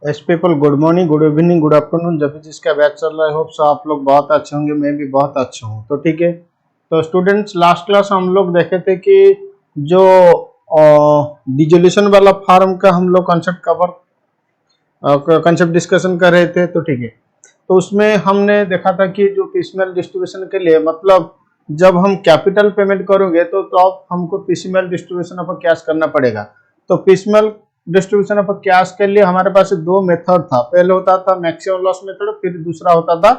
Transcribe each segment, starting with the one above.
S people, good morning, good evening, good afternoon. जब भी जिसका बैच चल रहा है, होप सो आप लोग बहुत अच्छे होंगे, मैं भी बहुत अच्छा हूँ। तो ठीक है, तो स्टूडेंट्स, लास्ट क्लास हम लोग देखे थे कि जो डिसोल्यूशन वाला फॉर्म का हम लोग कंसेप्ट डिस्कशन कर रहे थे। तो ठीक है, तो उसमें हमने देखा था कि जो पीसीएमएल डिस्ट्रीब्यूशन के लिए, मतलब जब हम कैपिटल पेमेंट करोगे तो अब हमको पीसीएमएल डिस्ट्रीब्यूशन ऑफ कैश करना पड़ेगा। तो पीसीएमएल डिस्ट्रीब्यूशन ऑफ कैश के लिए हमारे पास दो मेथड था। पहले होता था मैक्सिमम लॉस मेथड, फिर दूसरा होता था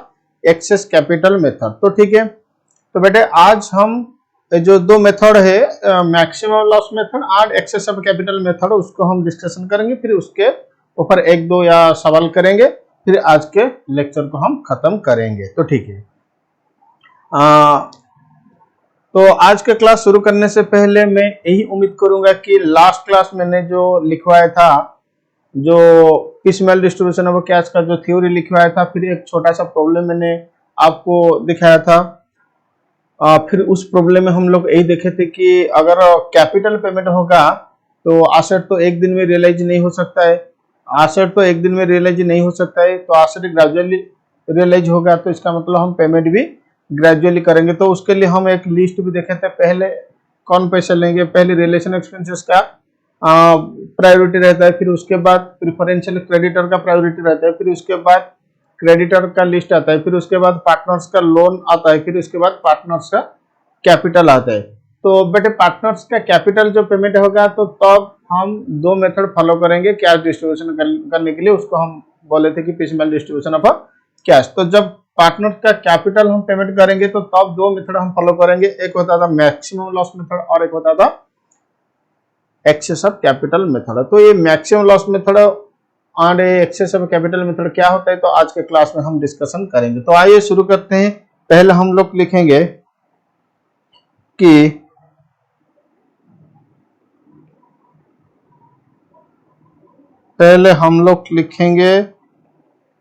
एक्सेस कैपिटल मेथड। तो ठीक है, तो बेटे आज हम जो दो मेथड है, मैक्सिमम लॉस मेथड और एक्सेस ऑफ कैपिटल मेथड, उसको हम डिस्कशन करेंगे। फिर उसके ऊपर एक दो या सवाल करेंगे, फिर आज के लेक्चर को हम खत्म करेंगे। तो ठीक है, तो आज के क्लास शुरू करने से पहले मैं यही उम्मीद करूंगा कि लास्ट क्लास मैंने जो लिखवाया था, जो पीसीएमएल डिस्ट्रीब्यूशन ऑफ कैश का जो थ्योरी लिखवाया था, फिर एक छोटा सा प्रॉब्लम मैंने आपको दिखाया था। फिर उस प्रॉब्लम में हम लोग यही देखे थे कि अगर कैपिटल पेमेंट होगा तो एसेट तो एक दिन में रियलाइज नहीं हो सकता है। एसेट तो एक दिन में रियलाइज नहीं हो सकता है, तो एसेट ग्रेजुअली रियलाइज होगा, तो इसका मतलब हम पेमेंट भी ग्रेजुअली करेंगे। तो उसके लिए हम एक लिस्ट भी देखे थे। पहले कौन पैसे लेंगे, पहले रिलेशन एक्सपेंसेस का प्रायोरिटी रहता है, फिर उसके बाद प्रिफरेंशियल क्रेडिटर का प्रायोरिटी रहता है, फिर उसके बाद क्रेडिटर का लिस्ट आता है, फिर उसके बाद पार्टनर्स का लोन आता है, फिर उसके बाद पार्टनर्स का कैपिटल आता है। तो बेटे पार्टनर्स का कैपिटल जो पेमेंट होगा तो तब हम दो मेथड फॉलो करेंगे कैश डिस्ट्रीब्यूशन करने के लिए। उसको हम बोले थे कि पीसीएमएल डिस्ट्रीब्यूशन ऑफ कैश। तो जब पार्टनर का कैपिटल हम पेमेंट करेंगे तो तब दो मेथड हम फॉलो करेंगे। एक होता था मैक्सिमम लॉस मेथड और एक होता था एक्सेस ऑफ कैपिटल मेथड। तो ये मैक्सिमम लॉस मेथड और एक्सेस ऑफ कैपिटल मेथड क्या होता है, तो आज के क्लास में हम डिस्कशन करेंगे। तो आइए शुरू करते हैं। पहले हम लोग लिखेंगे कि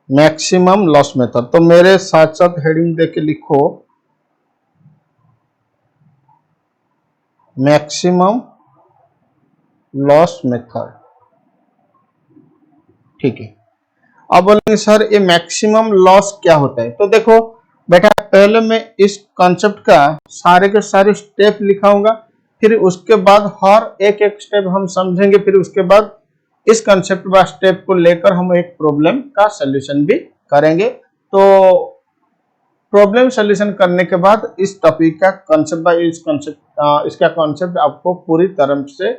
मैक्सिमम लॉस मेथड। तो मेरे साथ साथ हेडिंग देके लिखो मैक्सिमम लॉस मेथड। ठीक है, अब बोलेंगे सर ये मैक्सिमम लॉस क्या होता है। तो देखो बेटा, पहले मैं इस कॉन्सेप्ट का सारे के सारे स्टेप लिखाऊंगा, फिर उसके बाद हर एक एक स्टेप हम समझेंगे, फिर उसके बाद इस कॉन्सेप्ट व स्टेप को लेकर हम एक प्रॉब्लम का सॉल्यूशन भी करेंगे। तो प्रॉब्लम सॉल्यूशन करने के बाद इस टॉपिक का इसका कॉन्सेप्ट आपको पूरी तरह से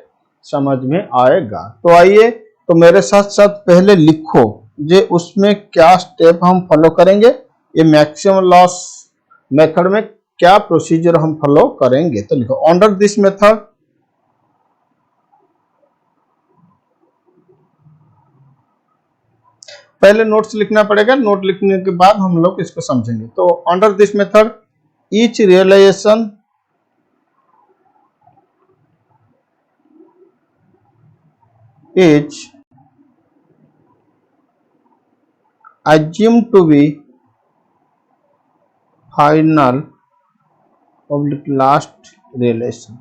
समझ में आएगा। तो आइए, तो मेरे साथ साथ पहले लिखो जे उसमें क्या स्टेप हम फॉलो करेंगे, ये मैक्सिमम लॉस मेथड में क्या प्रोसीजर हम फॉलो करेंगे। तो लिखो अंडर दिस मेथड पहले नोट्स लिखना पड़ेगा, नोट लिखने के बाद हम लोग इसको समझेंगे। तो under this method each realisation is assumed to be final oblique last realization।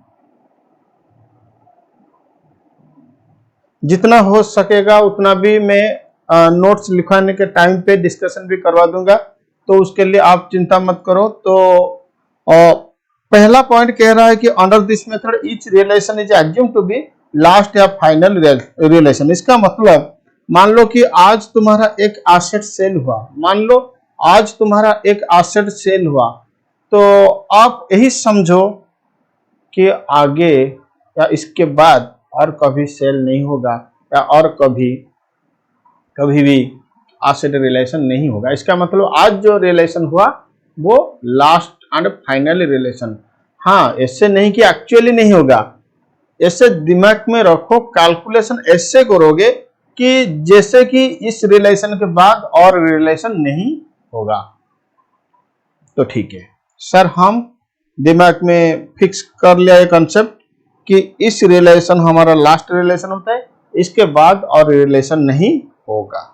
जितना हो सकेगा उतना भी मैं नोट्स लिखवाने के टाइम पे डिस्कशन भी करवा दूंगा, तो उसके लिए आप चिंता मत करो। तो पहला पॉइंट कह रहा है कि under this method each realisation is assume to be last या फाइनल रियलाइजेशन। इसका मतलब मान लो कि आज तुम्हारा एक एसेट सेल हुआ, मान लो आज तुम्हारा एक एसेट सेल हुआ, तो आप यही समझो कि आगे या इसके बाद और कभी सेल नहीं होगा, या और कभी भी एसेट रिलेशन नहीं होगा। इसका मतलब आज जो रिलेशन हुआ वो लास्ट एंड फाइनल रिलेशन। हाँ, ऐसे नहीं कि एक्चुअली नहीं होगा, ऐसे दिमाग में रखो, कैलकुलेशन ऐसे करोगे कि जैसे कि इस रिलेशन के बाद और रिलेशन नहीं होगा। तो ठीक है सर, हम दिमाग में फिक्स कर लिया ये कंसेप्ट कि इस रिलेशन हमारा लास्ट रिलेशन होता है, इसके बाद और रिलेशन नहीं होगा।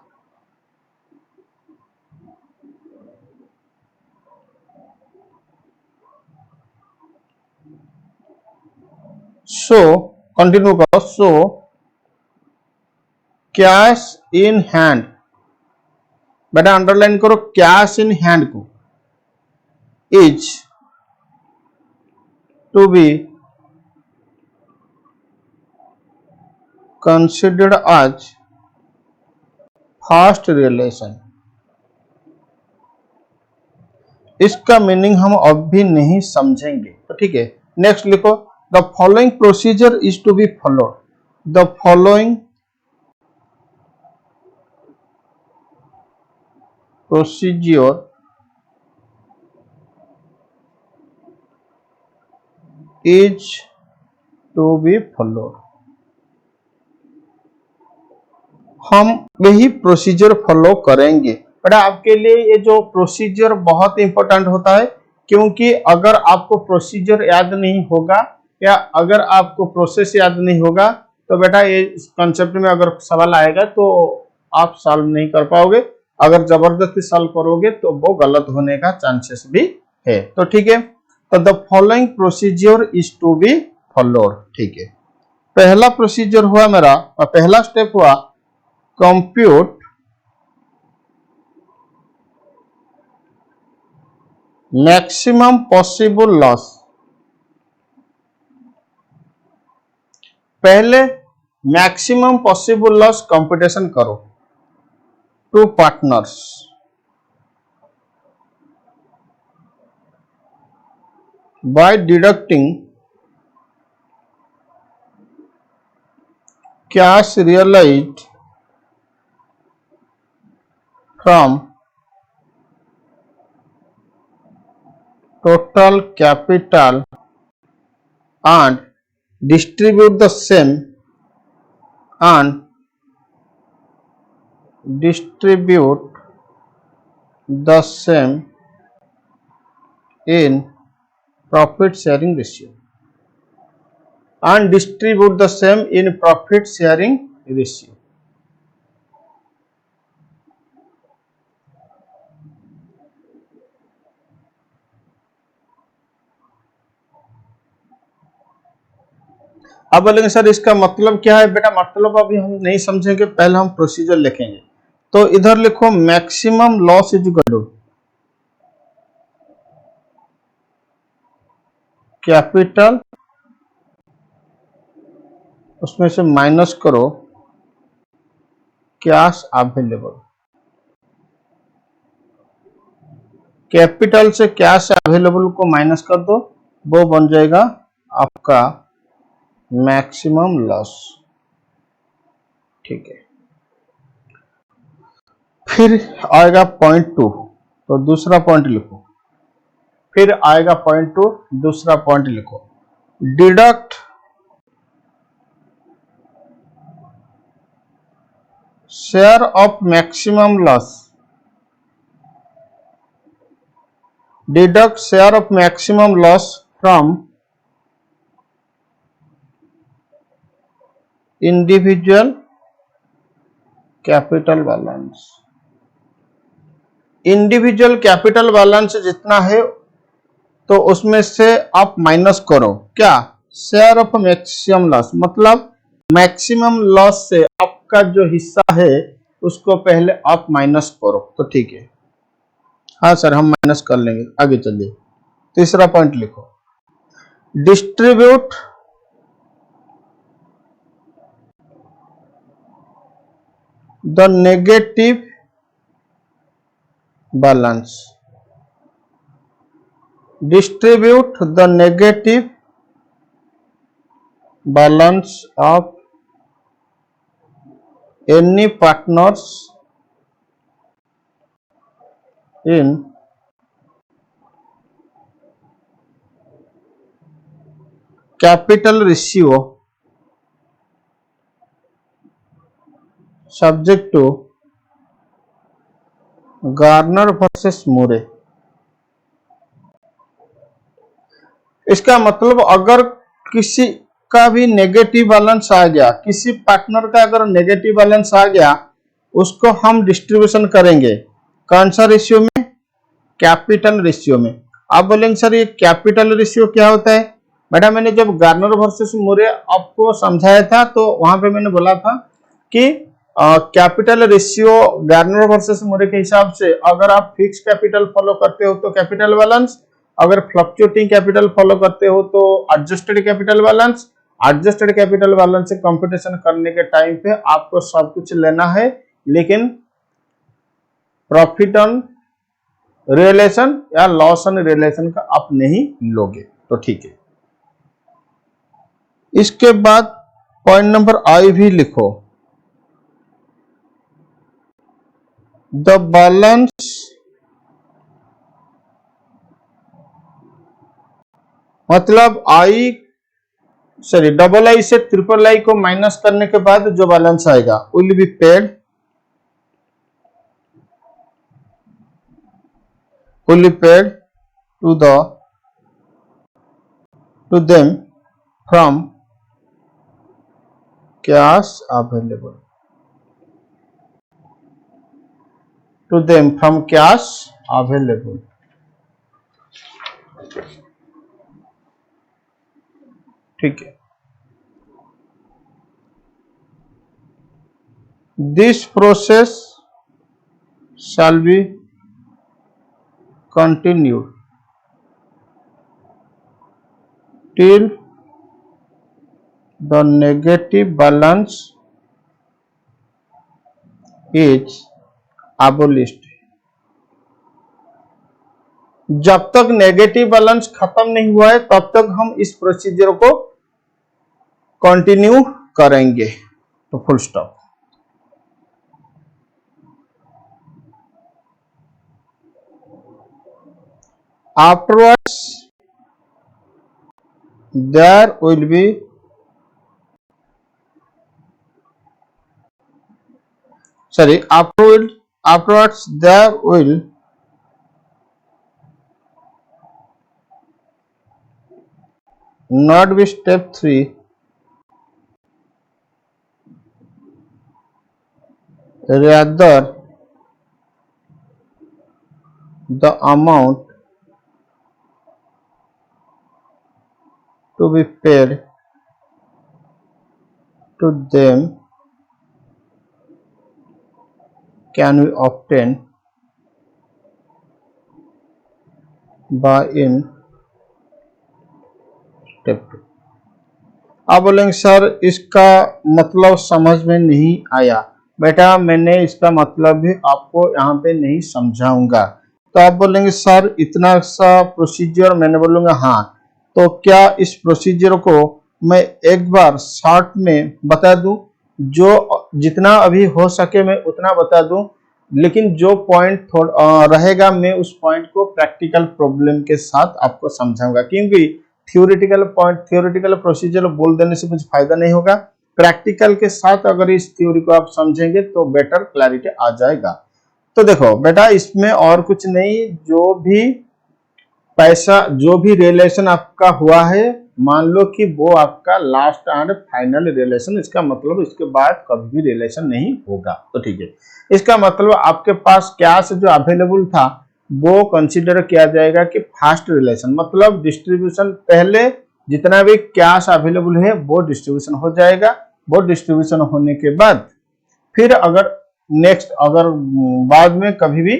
सो कंटिन्यू करो। सो कैश इन हैंड, बेटा अंडरलाइन करो, कैश इन हैंड को is to be considered as first realisation. इसका मीनिंग हम अब भी नहीं समझेंगे, तो ठीक है। नेक्स्ट लिखो, the following procedure is to be followed, the following procedure is to be followed. हम यही प्रोसीजर फॉलो करेंगे। बेटा आपके लिए ये जो प्रोसीजर बहुत इंपॉर्टेंट होता है, क्योंकि अगर आपको प्रोसीजर याद नहीं होगा या अगर आपको प्रोसेस याद नहीं होगा तो बेटा ये कॉन्सेप्ट में अगर सवाल आएगा तो आप सॉल्व नहीं कर पाओगे। अगर जबरदस्ती सॉल्व करोगे तो वो गलत होने का चांसेस भी है। तो ठीक है, तो the following procedure is to be followed. ठीक है, पहला प्रोसीजर हुआ मेरा, पहला स्टेप हुआ कंप्यूट मैक्सिमम पॉसिबल लॉस। पहले मैक्सिमम पॉसिबल लॉस कंप्यूटेशन करो to partners. By deducting cash realised from total capital and distribute the same in profit sharing ratio and distribute the same in profit sharing ratio। अब बोलेंगे sir इसका मतलब क्या है? बेटा मतलब अभी हम नहीं समझेंगे, पहले हम प्रोसीजर लिखेंगे। तो इधर लिखो maximum loss is equal to capital, उसमें से माइनस करो कैश अवेलेबल। कैपिटल से कैश अवेलेबल को माइनस कर दो, वो बन जाएगा आपका मैक्सिमम लॉस। ठीक है, फिर आएगा पॉइंट 2, तो दूसरा पॉइंट लिखो। फिर आएगा पॉइंट 2, दूसरा पॉइंट लिखो, deduct share of maximum loss, deduct share of maximum loss from individual capital balance. Individual capital balance जितना है तो उसमें से आप माइनस करो क्या, शेयर ऑफ मैक्सिमम लॉस, मतलब मैक्सिमम लॉस से आपका जो हिस्सा है उसको पहले आप माइनस करो। तो ठीक है, हाँ सर हम माइनस कर लेंगे, आगे चलिए। तीसरा पॉइंट लिखो, distribute the negative balance, distribute the negative balance of any partners in capital ratio subject to Garner versus Murray. इसका मतलब अगर किसी का भी नेगेटिव बैलेंस आ गया, किसी पार्टनर का अगर नेगेटिव बैलेंस आ गया, उसको हम डिस्ट्रीब्यूशन करेंगे कौन सा रेशियो में, कैपिटल रेशियो में। आप बोलेंगे सर ये कैपिटल रेशियो क्या होता है? बेटा मैंने जब गार्नर वर्सेस मोरे आपको समझाया था तो वहां पे मैंने बोला था कि कैपिटल रेशियो गार्नर वर्सेस मोरे के हिसाब से अगर आप फिक्स कैपिटल फॉलो करते हो तो कैपिटल बैलेंस, अगर फ्लक्चुएटिंग कैपिटल फॉलो करते हो तो adjusted capital balance. Adjusted capital balance से कंपटीशन करने के टाइम पे आपको सब कुछ लेना है, लेकिन प्रॉफिट ऑन रियलाइजेशन या लॉस ऑन रियलाइजेशन का आप नहीं लोगे, तो ठीक है। इसके बाद पॉइंट नंबर आई भी लिखो, द बैलेंस मतलब डबल आई से ट्रिपल आई को माइनस करने के बाद जो बैलेंस आएगा will be paid to them from cash available, ठीक है। This process shall be continued till the negative balance is abolished। जब तक नेगेटिव बैलेंस खत्म नहीं हुआ है तब तक हम इस प्रोसीजर को कंटिन्यू करेंगे, तो full stop. Afterwards there will be afterwards there will not be step 3 rather the amount to be paid to them can be obtained by in step 2। आप बोलेंगे सर इसका मतलब समझ में नहीं आया। बेटा मैंने इसका मतलब भी आपको यहाँ पे नहीं समझाऊंगा। तो आप बोलेंगे सर इतना सा प्रोसीजर, मैंने बोलूंगा हाँ। तो क्या इस प्रोसीजर को मैं एक बार शॉर्ट में बता दूं, जो जितना अभी हो सके मैं उतना बता दूं, लेकिन जो पॉइंट रहेगा मैं उस पॉइंट को प्रैक्टिकल प्रॉब्लम के साथ आपको समझाऊंगा, क्योंकि थियोरेटिकल प्रोसीजर बोल देने से कुछ फायदा नहीं होगा। प्रैक्टिकल के साथ अगर इस थ्योरी को आप समझेंगे तो बेटर क्लैरिटी आ जाएगा। तो देखो बेटा इसमें और कुछ नहीं, जो भी पैसा जो भी रिलेशन आपका हुआ है मान लो कि वो आपका लास्ट एंड फाइनल रिलेशन, इसका मतलब इसके बाद कभी भी रिलेशन नहीं होगा, तो ठीक है। इसका मतलब आपके पास कैश जो अवेलेबल था वो कंसीडर किया जाएगा कि फर्स्ट रिलेशन, मतलब डिस्ट्रीब्यूशन पहले जितना भी कैश अवेलेबल है वो डिस्ट्रीब्यूशन हो जाएगा। वो डिस्ट्रीब्यूशन होने के बाद फिर अगर नेक्स्ट अगर बाद में कभी भी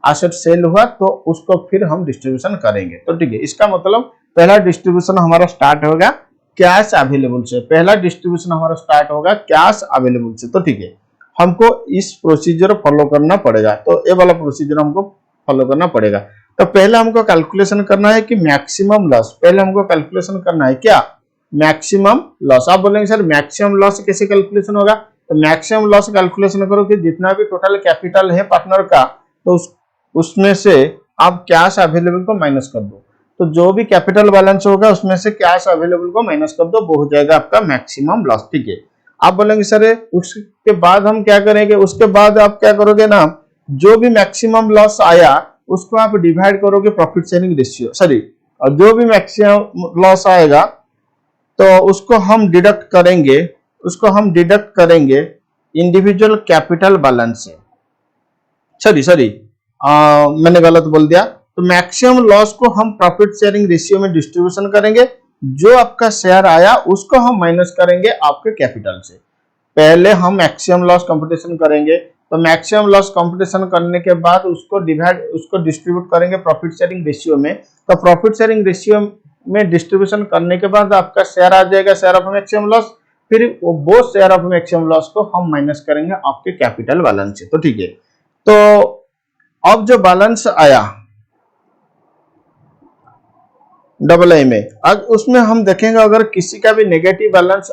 एसेट सेल हुआ तो उसको फिर हम डिस्ट्रीब्यूशन करेंगे, तो ठीक है। इसका मतलब पहला डिस्ट्रीब्यूशन हमारा स्टार्ट होगा कैश अवेलेबल से, पहला डिस्ट्रीब्यूशन हमारा स्टार्ट होगा कैश अवेलेबल से, तो ठीक है। हमको इस प्रोसीजर फॉलो करना पड़ेगा, तो ये वाला प्रोसीजर हमको फॉलो करना पड़ेगा। तो पहले हमको कैलकुलेशन करना है कि मैक्सिमम लॉस, पहले हमको कैलकुलेशन करना है क्या, मैक्सिमम लॉस। आप बोलेंगे सर मैक्सिमम लॉस कैसे कैलकुलेशन होगा, तो मैक्सिमम लॉस कैलकुलेशन करो कि जितना भी टोटल कैपिटल है पार्टनर का, तो उसमें से आप कैश अवेलेबल को माइनस कर दो, तो जो भी कैपिटल बैलेंस होगा उसमें से कैश अवेलेबल को माइनस कर दो, वो हो जाएगा आपका मैक्सिमम लॉस, ठीक है। आप बोलेंगे सर उसके बाद हम क्या करेंगे, उसके बाद आप क्या करोगे ना, जो भी मैक्सिमम लॉस आया उसको आप डिवाइड करोगे प्रॉफिट शेयरिंग रेशियो, और जो भी मैक्सिमम लॉस आएगा तो उसको हम डिडक्ट करेंगे इंडिविजुअल कैपिटल बैलेंस से। मैंने गलत बोल दिया। तो मैक्सिमम लॉस को हम प्रॉफिट शेयरिंग रेशियो में डिस्ट्रीब्यूशन करेंगे, जो आपका शेयर आया उसको हम माइनस करेंगे आपके कैपिटल से। पहले हम मैक्सिमम लॉस कंपटीशन करेंगे, तो मैक्सिमम लॉस कंपटीशन करने के बाद उसको डिस्ट्रीब्यूट करेंगे प्रॉफिट शेयरिंग रेशियो में। तो प्रॉफिट शेयरिंग रेशियो में डिस्ट्रीब्यूशन करने के बाद आपका शेयर आ जाएगा शेयर ऑफ मैक्सिमम लॉस। फिर वो शेयर ऑफ मैक्सिमम लॉस को हम माइनस करेंगे आपके कैपिटल बैलेंस से। तो ठीक है, तो अब जो बैलेंस आया डबल आई में, अब उसमें हम देखेंगे अगर किसी का भी नेगेटिव बैलेंस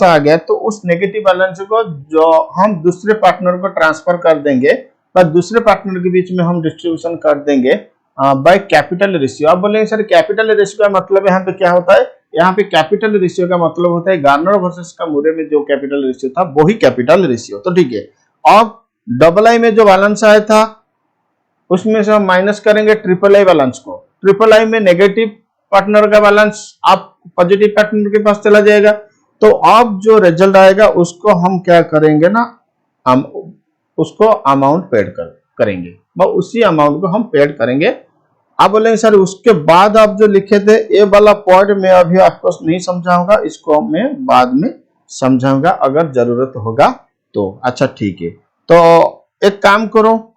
आ गया, तो उस नेगेटिव बैलेंस को जो हम दूसरे पार्टनर को ट्रांसफर कर देंगे, पर दूसरे पार्टनर के बीच में हम डिस्ट्रीब्यूशन कर देंगे बाय कैपिटल रेशियो। आप बोलेंगे सर कैपिटल रेशियो का मतलब यहाँ पे क्या होता है? यहाँ पे कैपिटल रेशियो का मतलब होता है गार्नर वर्सेस कामुरे में जो कैपिटल रेशियो था वही कैपिटल रेशियो। तो ठीक है, अब डबल आई में जो बैलेंस आया था उसमें से हम माइनस करेंगे ट्रिपल आई बैलेंस को। ट्रिपल आई में नेगेटिव पार्टनर का बैलेंस आप पॉजिटिव पार्टनर के पास चला जाएगा, तो अब जो रिजल्ट आएगा उसको हम क्या करेंगे ना, हम उसको अमाउंट पेड करेंगे, उसी अमाउंट को हम पेड करेंगे। आप बोलेंगे सर उसके बाद आप जो लिखे थे ये वाला पॉइंट मैं अभी आपको नहीं समझाऊंगा, इसको मैं बाद में समझाऊंगा अगर जरूरत होगा तो। अच्छा ठीक है, तो एक काम करो,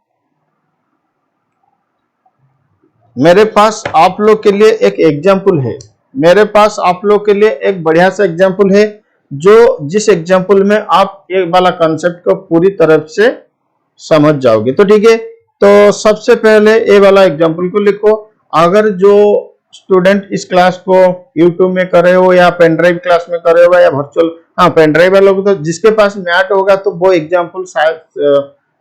मेरे पास आप लोग के लिए एक एग्जाम्पल है, मेरे पास आप लोग के लिए एक बढ़िया सा एग्जाम्पल है, जो जिस एग्जाम्पल में आप ये वाला कॉन्सेप्ट को पूरी तरह से समझ जाओगे। तो ठीक है, तो सबसे पहले ये वाला एग्जाम्पल को लिखो। अगर जो स्टूडेंट इस क्लास को यूट्यूब में कर रहे हो या पेन ड्राइव क्लास में कर रहे हो या वर्चुअल, हाँ पेन ड्राइव वाले लोग, तो जिसके पास मैट होगा तो वो एग्जाम्पल शायद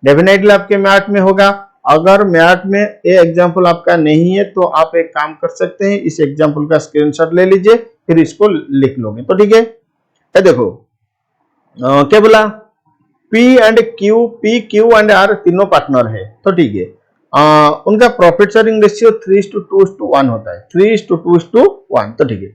डेफिनेटली आपके मैट में होगा। अगर मैट में ये एग्जाम्पल आपका नहीं है तो आप एक काम कर सकते हैं, इस एग्जाम्पल का स्क्रीनशॉट ले लीजिए फिर इसको लिख लोगे। तो ठीक है, ये देखो क्या बोला, P Q एंड R तीनों पार्टनर है। तो ठीक है, उनका प्रॉफिट शेयरिंग रेशियो 3:2:1 होता है, 3:2:1। तो ठीक है,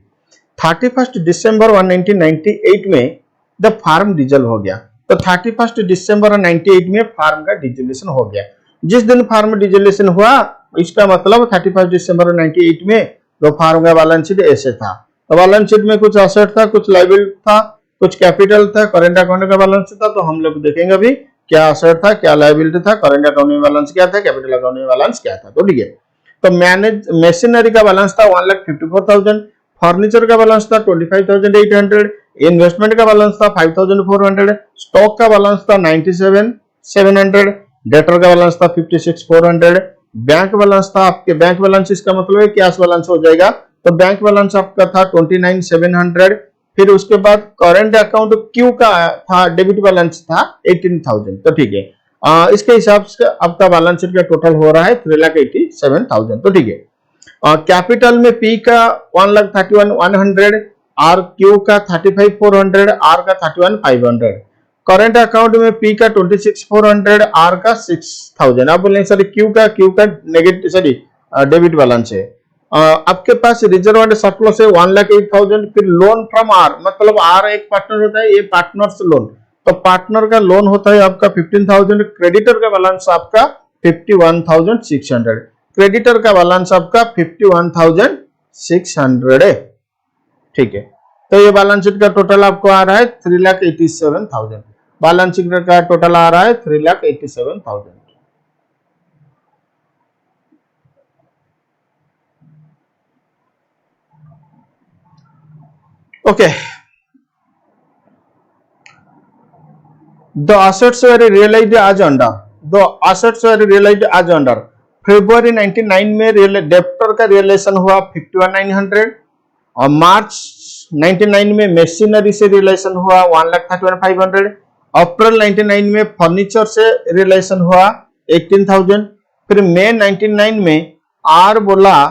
31 दिसंबर 1998 में द फार्म डिजल हो गया। तो 31 दिसंबर 98 में फार्म का डिजोल्यूशन हो गया। जिस दिन फार्म डिजोल्यूशन हुआ इसका मतलब 31 दिसंबर 98 में तो फार्म का बैलेंस शीट ऐसे था। तो बैलेंस शीट में कुछ एसेट था, कुछ लायबिलिटी था, कुछ कैपिटल था, करंट अकाउंट का बैलेंस था। तो हम लोग देखेंगे अभी क्या एसेट था, क्या लायबिलिटी था, करंट अकाउंट में बैलेंस क्या था, कैपिटल अकाउंट में बैलेंस क्या था। तो ठीक है, तो मशीनरी का बैलेंस था 1,54,000, फर्नीचर का बैलेंस था 25,800, इन्वेस्टमेंट का बैलेंस था 5,400, स्टॉक का बैलेंस था 97,700, डेटर का बैलेंस था 56,400, बैंक बैलेंस था, आपके बैंक बैलेंस इसका मतलब है कैश बैलेंस हो जाएगा, तो बैंक बैलेंस आपका था 29,700। फिर उसके बाद करंट अकाउंट क्यू का था, डेबिट बैलेंस था 18,000। तो ठीक है, इसके हिसाब से आपका बैलेंस शीट का टोटल हो रहा है 3,87,000। तो ठीक है, कैपिटल में पी का 1,31,100, आर क्यू का 35,400, आर का 31,500, करंट अकाउंट में पी का 26,400, आर का 6,000। आप बोलेंगे सर क्यू का नेगेटिव सॉरी डेबिट बैलेंस है। आपके पास रिजर्व एंड सरप्लस है 1,08,000। फिर लोन फ्रॉम आर, मतलब आर एक पार्टनर होता है, ये पार्टनर्स लोन, तो पार्टनर का लोन होता है आपका 15,000। क्रेडिटर का बैलेंस आपका 51,600, क्रेडिटर का बैलेंस आपका 51,600 है। ठीक है, तो ये बैलेंस शीट का टोटल आपको आ रहा है 3,87,000। बैलेंस शीट का टोटल आ रहा है 3,87,000। Okay. The assets were realized as under. February 99 में डेप्टर का रियलाइजेशन हुआ 51,900 और मार्च 99 में मशीनरी से रियलाइजेशन हुआ 1,31,500। अप्रैल 99 में फर्नीचर से रियलाइजेशन हुआ 18,000। फिर मई 99 में आर बोला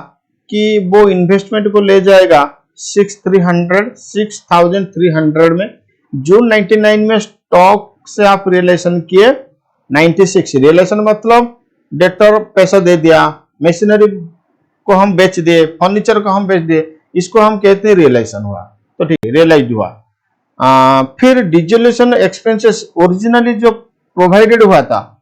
कि वो इन्वेस्टमेंट को ले जाएगा 6,300 में। जून 99 में स्टॉक से आप रियलाइजेशन किए 96। रियलाइजेशन मतलब डेटर पैसा दे दिया, मशीनरी को हम बेच दिए, फर्नीचर को हम बेच दिए, इसको हम कहते हैं रियलाइजेशन हुआ। तो ठीक है, रियलाइज हुआ। फिर डिसोल्यूशन एक्सपेंसेस ओरिजिनली जो प्रोवाइडेड हुआ था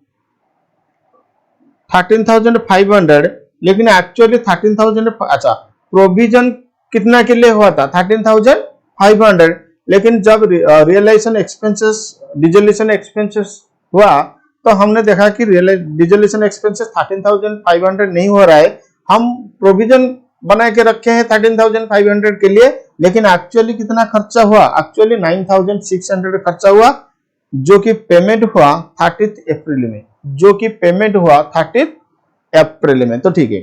13,500, लेकिन एक्चुअली 13,000 अच्छा प्रोविजन कितना के लिए हुआ था 13,500, लेकिन जब रियलाइजेशन एक्सपेंसेस डिजोल्यूशन एक्सपेंसेस हुआ तो हमने देखा कि डिजोल्यूशन एक्सपेंसेस 13,500 नहीं हो रहा है। हम प्रोविजन बना के रखे हैं 13,500 के लिए, लेकिन एक्चुअली कितना खर्चा हुआ? एक्चुअली 9,600 खर्चा हुआ, जो कि पेमेंट हुआ 30 अप्रैल में, जो कि पेमेंट हुआ 30 अप्रैल में। तो ठीक है,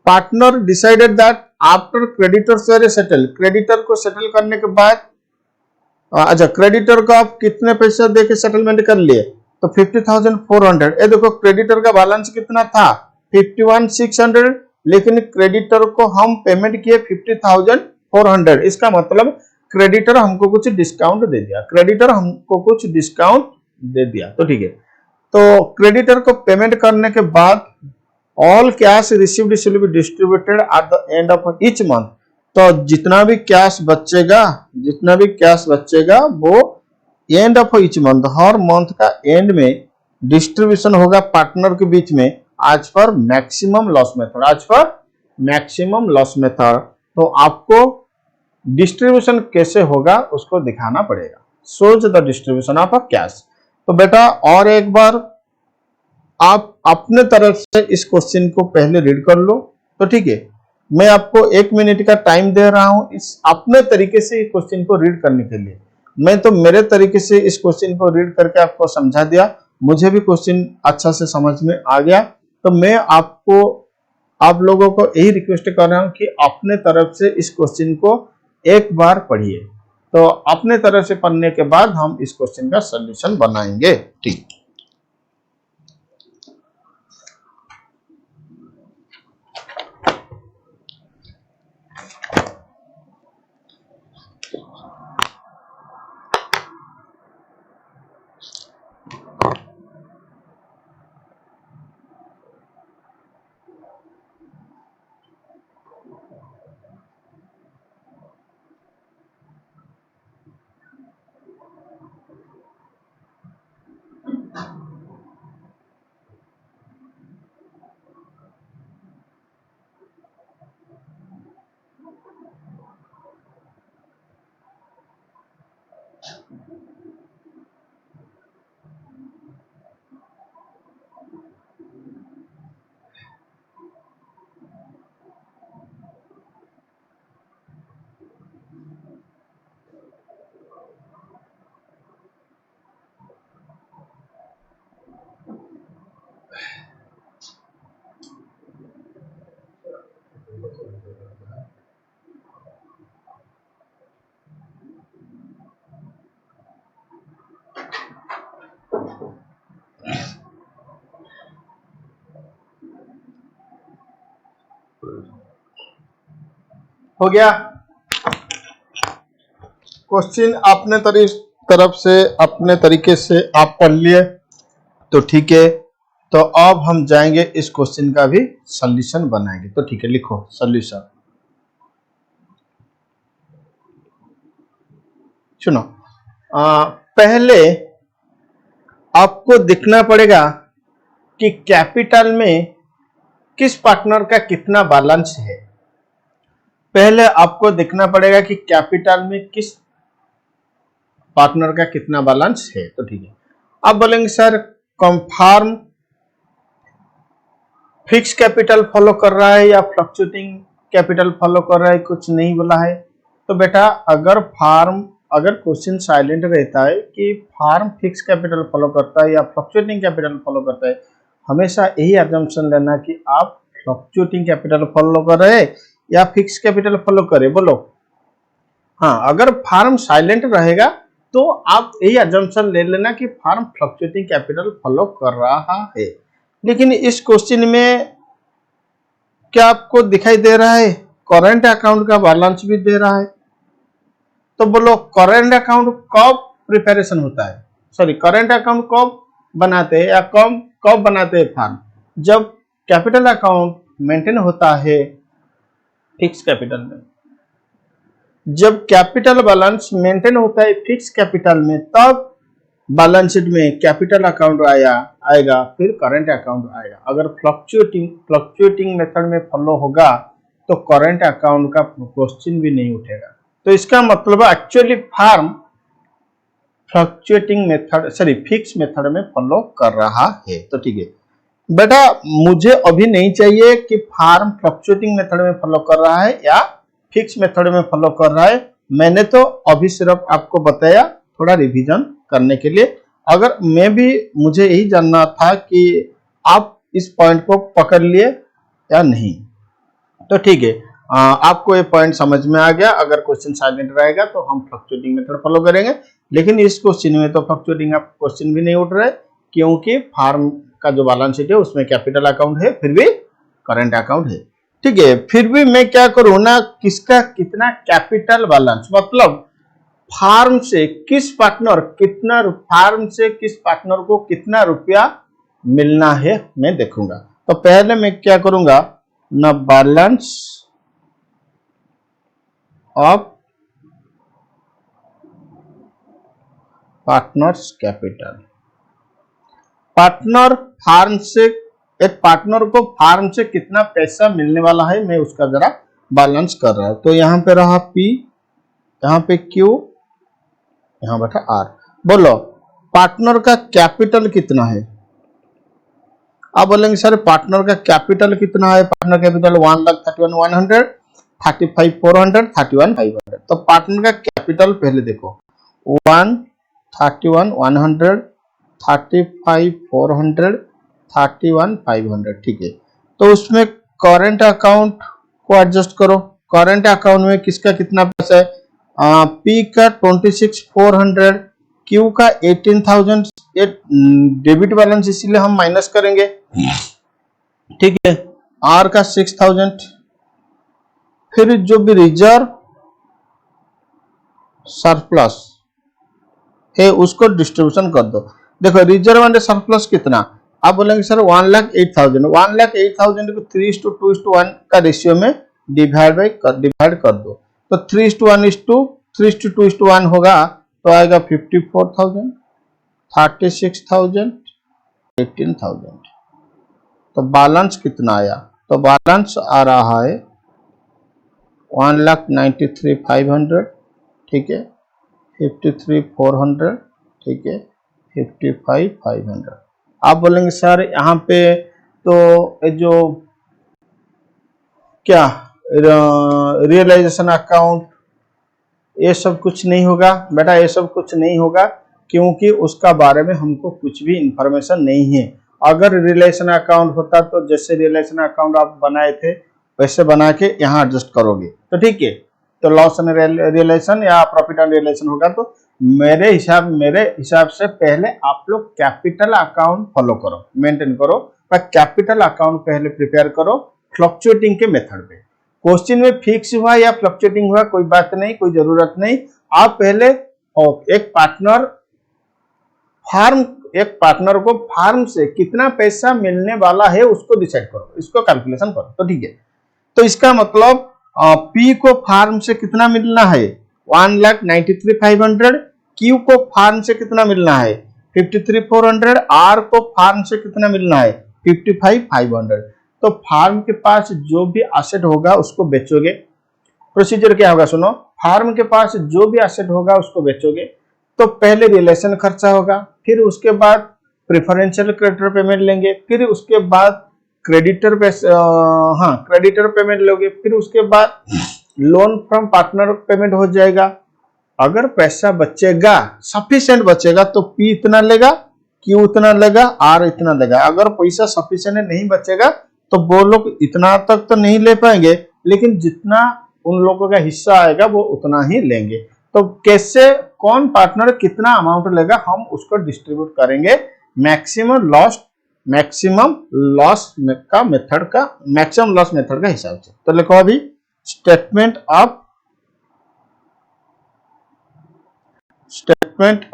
partner decided that after creditors were settle, creditor को सेटल करने के बाद, अच्छा क्रेडिटर को आप कितने पैसे दे के सेटलमेंट कर लिए? तो 50,400। ये देखो क्रेडिटर का बैलेंस कितना था? 51,600, लेकिन क्रेडिटर को हम पेमेंट किए 50,400। इसका मतलब क्रेडिटर हमको कुछ डिस्काउंट दे दिया, क्रेडिटर हमको कुछ डिस्काउंट दे दिया। तो ठीक है, तो क्रेडिटर को पेमेंट करने के बाद all cash received will be distributed at the end of each month. तो जितना भी कैश बचेगा वो end of each month, her month का एंड में डिस्ट्रीब्यूशन होगा पार्टनर के बीच में आज पर मैक्सिमम लॉस मेथड। तो आपको डिस्ट्रीब्यूशन कैसे होगा उसको दिखाना पड़ेगा। सोच द डिस्ट्रीब्यूशन ऑफ कैश। तो बेटा और एक बार आप अपने तरफ से इस क्वेश्चन को पहले रीड कर लो। तो ठीक है, मैं आपको 1 मिनट का टाइम दे रहा हूं इस अपने तरीके से इस क्वेश्चन को रीड करने के लिए। मैं तो मेरे तरीके से इस क्वेश्चन को रीड करके आपको समझा दिया, मुझे भी क्वेश्चन अच्छा से समझ में आ गया। तो मैं आप लोगों को यही रिक्वेस्ट कर रहा हूं कि अपने तरफ से इस क्वेश्चन को एक बार पढ़िए। तो अपने तरफ से पढ़ने के बाद हम इस क्वेश्चन का सॉल्यूशन बनाएंगे। ठीक, हो गया क्वेश्चन अपने तरफ से अपने तरीके से आप पढ़ लिए। तो ठीक है, तो अब हम जाएंगे इस क्वेश्चन का भी सॉल्यूशन बनाएंगे। तो ठीक है, लिखो सॉल्यूशन। सुनो, पहले आपको देखना पड़ेगा कि कैपिटल में किस पार्टनर का कितना बैलेंस है। पहले आपको देखना पड़ेगा कि कैपिटल में किस पार्टनर का कितना बैलेंस है। तो ठीक है, आप बोलेंगे sir confirm fix capital follow कर रहा है या फ्लक्चुएटिंग कैपिटल फॉलो कर रहा है, कुछ नहीं बोला है। तो बेटा अगर क्वेश्चन साइलेंट रहता है कि फार्म फिक्स कैपिटल फॉलो करता है या फ्लक्चुएटिंग कैपिटल फॉलो करता है, हमेशा यही अजम्पशन लेना कि आप फ्लक्चुएटिंग कैपिटल फॉलो कर रहे हैं या फिक्स कैपिटल फॉलो करे। बोलो हाँ, अगर फार्म साइलेंट रहेगा तो आप यही अजम्पशन ले लेना कि फार्म फ्लक्चुएटिंग कैपिटल फॉलो कर रहा है। लेकिन इस क्वेश्चन में क्या आपको दिखाई दे रहा है करंट अकाउंट का बैलेंस भी दे रहा है। तो बोलो करंट अकाउंट कब प्रिपरेशन होता है, सॉरी करंट अकाउंट कब बनाते हैं या कब बनाते हैं फार्म? जब कैपिटल अकाउंट मेंटेन होता है फिक्स कैपिटल में, जब कैपिटल बैलेंस मेंटेन होता है फिक्स कैपिटल में, तब बैलेंस शीट में कैपिटल अकाउंट आएगा, फिर करंट अकाउंट आएगा। अगर फ्लक्चुएटिंग मेथड में फॉलो होगा तो करंट अकाउंट का क्वेश्चन भी नहीं उठेगा। तो इसका मतलब actually firm fluctuating method fixed method में फॉलो कर रहा है। तो ठीक है बेटा, मुझे अभी नहीं चाहिए कि फार्म फ्लक्चुएटिंग मेथड में फॉलो कर रहा है या फिक्स मेथड में फॉलो कर रहा है। मैंने तो अभी सिर्फ आपको बताया थोड़ा रिवीजन करने के लिए। अगर मुझे यही जानना था कि आप इस पॉइंट को पकड़ लिए या नहीं। तो ठीक है, आपको ये पॉइंट समझ में आ गया। अगर क्वेश्चन साइलेंट रहेगा तो हम फ्लक्चुएटिंग मेथड फॉलो करेंगे, लेकिन इस क्वेश्चन में तो फ्लक्चुएटिंग क्वेश्चन भी नहीं उठ रहा है, क्योंकि फार्म का जो बैलेंस शीट है उसमें कैपिटल अकाउंट है, फिर भी करंट अकाउंट है। ठीक है, फिर भी मैं क्या करूं ना, किसका कितना कैपिटल बैलेंस, मतलब फार्म से किस पार्टनर को कितना रुपया मिलना है मैं देखूंगा। तो पहले मैं क्या करूंगा ना, बैलेंस ऑफ पार्टनर्स कैपिटल। एक पार्टनर को फार्म से कितना पैसा मिलने वाला है मैं उसका जरा बैलेंस कर रहा हूं। तो यहां पे रहा P, यहां पे Q, यहां बैठा R। बोलो पार्टनर का कैपिटल कितना है। आप बोलेंगे सर पार्टनर का कैपिटल कितना है। Partner capital 1,31,100, 35,400, 31,500। तो पार्टनर का कैपिटल पहले देखो, 1,31,100, 35,400, 31,500। ठीक है, तो उसमें करंट अकाउंट को एडजस्ट करो। करंट अकाउंट में किसका कितना पैसा है, P का 26,400, Q का 18,000। ये डेबिट बैलेंस इसीलिए हम माइनस करेंगे। ठीक है, R का 6,000। फिर जो भी रिजर्व सरप्लस है उसको डिस्ट्रीब्यूशन कर दो। देखो रिजर्व एंड सरप्लस कितना, आप बोलेंगे सर 1,08,000। 1,08,000 को 3:2:1 का रेशियो में डिवाइड कर दो। तो 3:1 होगा तो आएगा 54,000, 36,000, 18,000। तो बैलेंस कितना आया, तो बैलेंस आ रहा है 1,93,500। ठीक है, 53,400। ठीक है, 55,500। आप बोलेंगे सर यहाँ पे तो जो क्या रियलाइजेशन अकाउंट ये सब कुछ नहीं होगा। बेटा ये सब कुछ नहीं होगा क्योंकि उसका बारे में हमको कुछ भी इंफॉर्मेशन नहीं है। अगर रिलेशन अकाउंट होता तो जैसे रिलेशन अकाउंट आप बनाए थे वैसे बना के यहाँ एडजस्ट करोगे तो ठीक है। तो लॉस एंड रिलेशन या प्रॉफिट एंड रिलेशन होगा तो मेरे हिसाब से पहले आप लोग कैपिटल अकाउंट फॉलो करो, मेंटेन करो, पर कैपिटल अकाउंट पहले प्रिपेयर करो फ्लक्चुएटिंग के मेथड पे। क्वेश्चन में फिक्स हुआ या फ्लक्चुएटिंग हुआ कोई बात नहीं, कोई जरूरत नहीं। आप पहले एक पार्टनर को फार्म से कितना पैसा मिलने वाला है उसको डिसाइड करो, इसको कैलकुलेशन करो। तो ठीक है, तो इसका मतलब P को फार्म से कितना मिलना है 1,93,500, Q को फार्म से कितना मिलना है 53,400, R को फार्म से कितना मिलना है 55,500। तो फार्म के पास जो भी एसेट होगा उसको बेचोगे। प्रोसीजर क्या होगा सुनो, फार्म के पास जो भी एसेट होगा उसको बेचोगे तो पहले रिलेशन खर्चा होगा, फिर उसके बाद प्रेफरेंशियल क्रेडिटर पेमेंट लेंगे, फिर उसके बाद क्रेडिटर पेमेंट लोगे, फिर उसके बाद लोन फ्रॉम पार्टनर पेमेंट हो जाएगा। अगर पैसा बचेगा सफिशिएंट बचेगा तो P इतना लेगा, Q इतना लेगा, R इतना लेगा। अगर पैसा सफिशिएंट नहीं बचेगा तो वो लोग इतना तक तो नहीं ले पाएंगे, लेकिन जितना उन लोगों का हिस्सा आएगा वो उतना ही लेंगे। तो कैसे कौन पार्टनर कितना अमाउंट लेगा हम उसको डिस्ट्रीब्यूट करेंगे मैक्सिमम लॉस मेथड का हिसाब से। तो लिखो अभी statement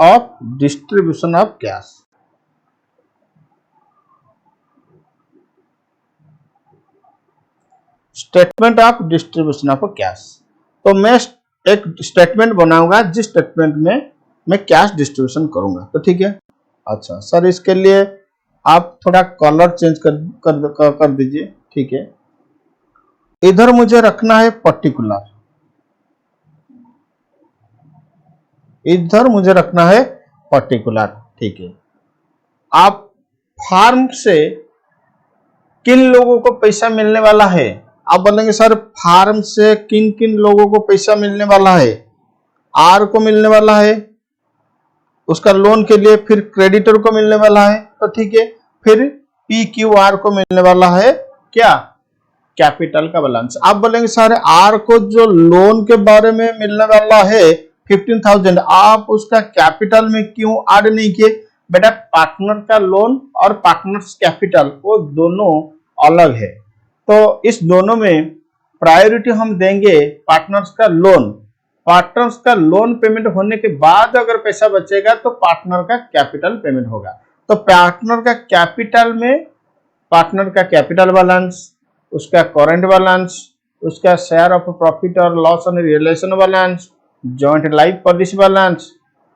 of distribution of cash. Statement of distribution of cash. तो मैं एक स्टेटमेंट बनाऊंगा जिस स्टेटमेंट में मैं कैश डिस्ट्रीब्यूशन करूंगा। तो ठीक है, अच्छा सर इसके लिए आप थोड़ा कलर चेंज कर दीजिए। ठीक है, इधर मुझे रखना है पर्टिकुलर, इधर मुझे रखना है पर्टिकुलर, ठीक है। आप फार्म से किन लोगों को पैसा मिलने वाला है, आप बोलेंगे सर फार्म से किन किन लोगों को पैसा मिलने वाला है, आर को मिलने वाला है उसका लोन के लिए, फिर क्रेडिटर को मिलने वाला है, तो ठीक है, फिर पी क्यू आर को मिलने वाला है क्या, कैपिटल का बैलेंस। आप बोलेंगे सर आर को जो लोन के बारे में मिलने वाला है 15,000, आप उसका कैपिटल में क्यों ऐड नहीं किए, बेटा पार्टनर का लोन और पार्टनर्स कैपिटल वो दोनों अलग है, तो इस दोनों में प्रायोरिटी हम देंगे पार्टनर्स का लोन। पार्टनर्स का लोन पेमेंट होने के बाद अगर पैसा बचेगा तो पार्टनर का कैपिटल पेमेंट होगा। तो पार्टनर का कैपिटल में पार्टनर का कैपिटल बैलेंस, उसका करंट बैलेंस, उसका शेयर ऑफ प्रॉफिट और loss and realisation balance, joint life policy balance,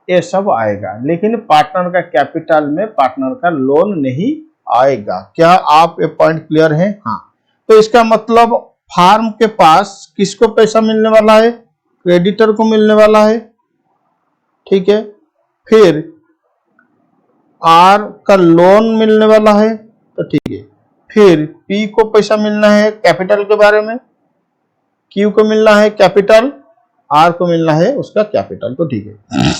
ये सब आएगा, लेकिन पार्टनर का कैपिटल में पार्टनर का लोन नहीं आएगा। क्या आप ये पॉइंट क्लियर है? हाँ, तो इसका मतलब फार्म के पास किसको पैसा मिलने वाला है, क्रेडिटर को मिलने वाला है, ठीक है, फिर आर का लोन मिलने वाला है, तो ठीक है, फिर पी को पैसा मिलना है कैपिटल के बारे में, क्यू को मिलना है कैपिटल, आर को मिलना है उसका कैपिटल, तो ठीक है।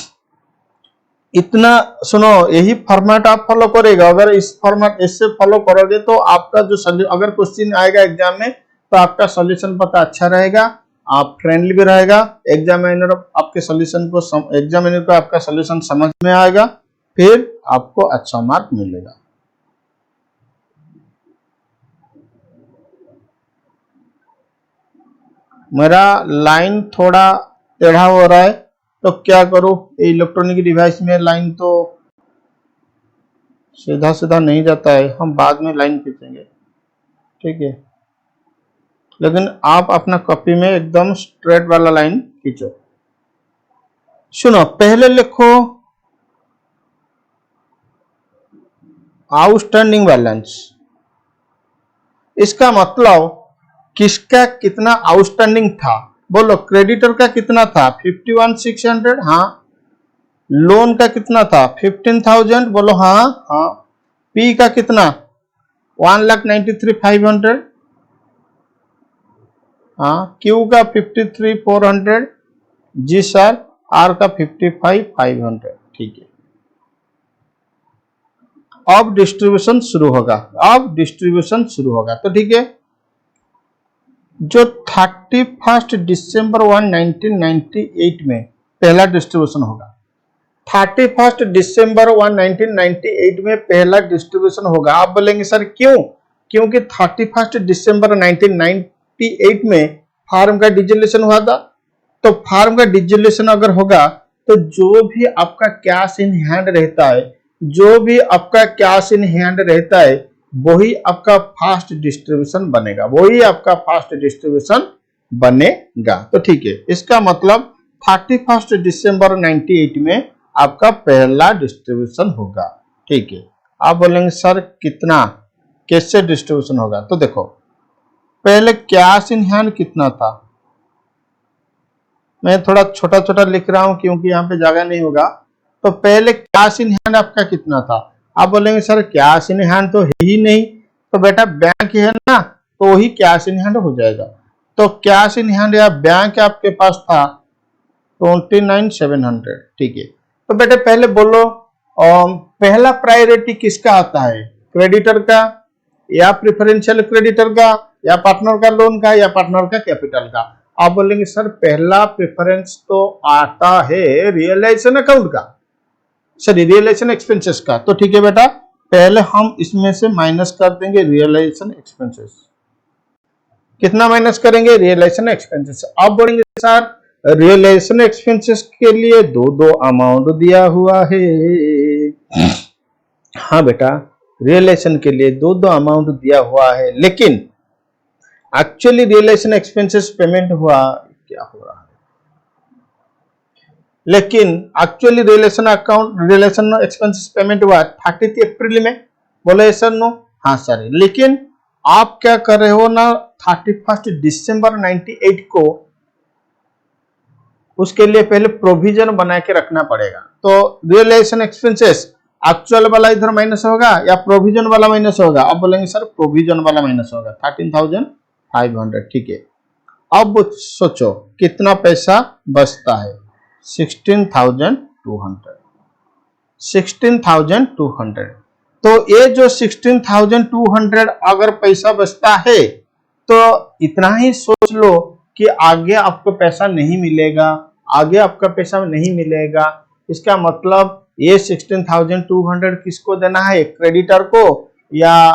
इतना सुनो, यही फॉर्मेट आप फॉलो करेगा, अगर इस फॉर्मेट इससे फॉलो करोगे तो आपका जो अगर क्वेश्चन आएगा एग्जाम में तो आपका सॉल्यूशन पता अच्छा रहेगा, आप फ्रेंडली भी रहेगा, एग्जामिनर आपके सॉल्यूशन को एग्जामिनर को आपका सॉल्यूशन समझ में आएगा, फिर आपको अच्छा मार्क मिलेगा। मेरा लाइन थोड़ा टेढ़ा हो रहा है तो क्या करूं, इलेक्ट्रॉनिक डिवाइस में लाइन तो सीधा सीधा नहीं जाता है, हम बाद में लाइन खींचेंगे, ठीक है, लेकिन आप अपना कॉपी में एकदम स्ट्रेट वाला लाइन खींचो। सुनो, पहले लिखो आउटस्टैंडिंग बैलेंस, इसका मतलब किसका कितना आउटस्टैंडिंग था, बोलो क्रेडिटर का कितना था 51,600, हाँ, लोन का कितना था 15,000, बोलो हाँ हाँ, पी का कितना 1,93,500, हाँ, क्यू का 53,400, जी सर, आर का 55,500, ठीक है। अब डिस्ट्रीब्यूशन शुरू होगा, अब डिस्ट्रीब्यूशन शुरू होगा, तो ठीक है, जो 31 दिसंबर 1998 में पहला डिस्ट्रीब्यूशन होगा, 31 दिसंबर 1998 में पहला डिस्ट्रीब्यूशन होगा। आप बोलेंगे सर क्यों, क्योंकि 31 दिसंबर 1998 में फार्म का डिसोल्यूशन हुआ था, तो फार्म का डिसोल्यूशन अगर होगा तो जो भी आपका कैश इन हैंड रहता है, जो भी आपका कैश इन हैंड रहता है वही आपका फास्ट डिस्ट्रीब्यूशन बनेगा, वही आपका फास्ट डिस्ट्रीब्यूशन बनेगा, तो ठीक है, इसका मतलब 31 दिसंबर 98 में आपका पहला डिस्ट्रीब्यूशन होगा, ठीक है। आप बोलेंगे सर कितना, कैसे डिस्ट्रीब्यूशन होगा, तो देखो पहले कैश इन हैंड कितना था, मैं थोड़ा छोटा छोटा लिख रहा हूं क्योंकि यहाँ पे जगह नहीं होगा, तो पहले कैश इन हैंड आपका कितना था, आप बोलेंगे सर कैश इन हैंड तो है ही नहीं, तो बेटा बैंक है ना, तो वही कैश इन हैंड हो जाएगा, तो कैश इन हैंड या बैंक आपके पास था 29,700, ठीक है। तो बेटे पहले बोलो पहला प्रायोरिटी किसका आता है, क्रेडिटर का या प्रेफरेंशियल क्रेडिटर का या पार्टनर का लोन का या पार्टनर का कैपिटल का। आप बोलेंगे सर पहला प्रेफरेंस तो आता है रियलाइजेशन अकाउंट का, सॉरी रियलाइजेशन एक्सपेंसेस का, तो ठीक है बेटा, पहले हम इसमें से माइनस कर देंगे रियलाइजेशन एक्सपेंसेस, कितना माइनस करेंगे रियलाइजेशन एक्सपेंसेस। आप बोलेंगे सर रियलाइजेशन एक्सपेंसेस के लिए दो अमाउंट दिया हुआ है, हाँ बेटा रियलाइजेशन के लिए दो अमाउंट दिया हुआ है, लेकिन एक्चुअली रियलाइजेशन एक्सपेंसेस पेमेंट हुआ क्या हो रहा है, लेकिन एक्चुअली रियलाइजेशन एक्सपेंसेस पेमेंट हुआ 30 अप्रैल में, बोले सर नो, हाँ सर, लेकिन आप क्या कर रहे हो ना 31 दिसंबर 98 को उसके लिए पहले प्रोविजन बना के रखना पड़ेगा। तो रियलाइजेशन एक्सपेंसेस एक्चुअल वाला इधर माइनस होगा या प्रोविजन वाला माइनस होगा? अब बोलेंगे सर प्रोविजन वाला माइनस होगा, 13,500। ठीक है, अब सोचो कितना पैसा बचता है? 16,200। 16,200। तो ये जो 16,200 अगर पैसा बचता है तो इतना ही सोच लो कि आगे आपको पैसा नहीं मिलेगा, आगे आपका पैसा नहीं मिलेगा। इसका मतलब ये 16,200 किसको देना है? क्रेडिटर को या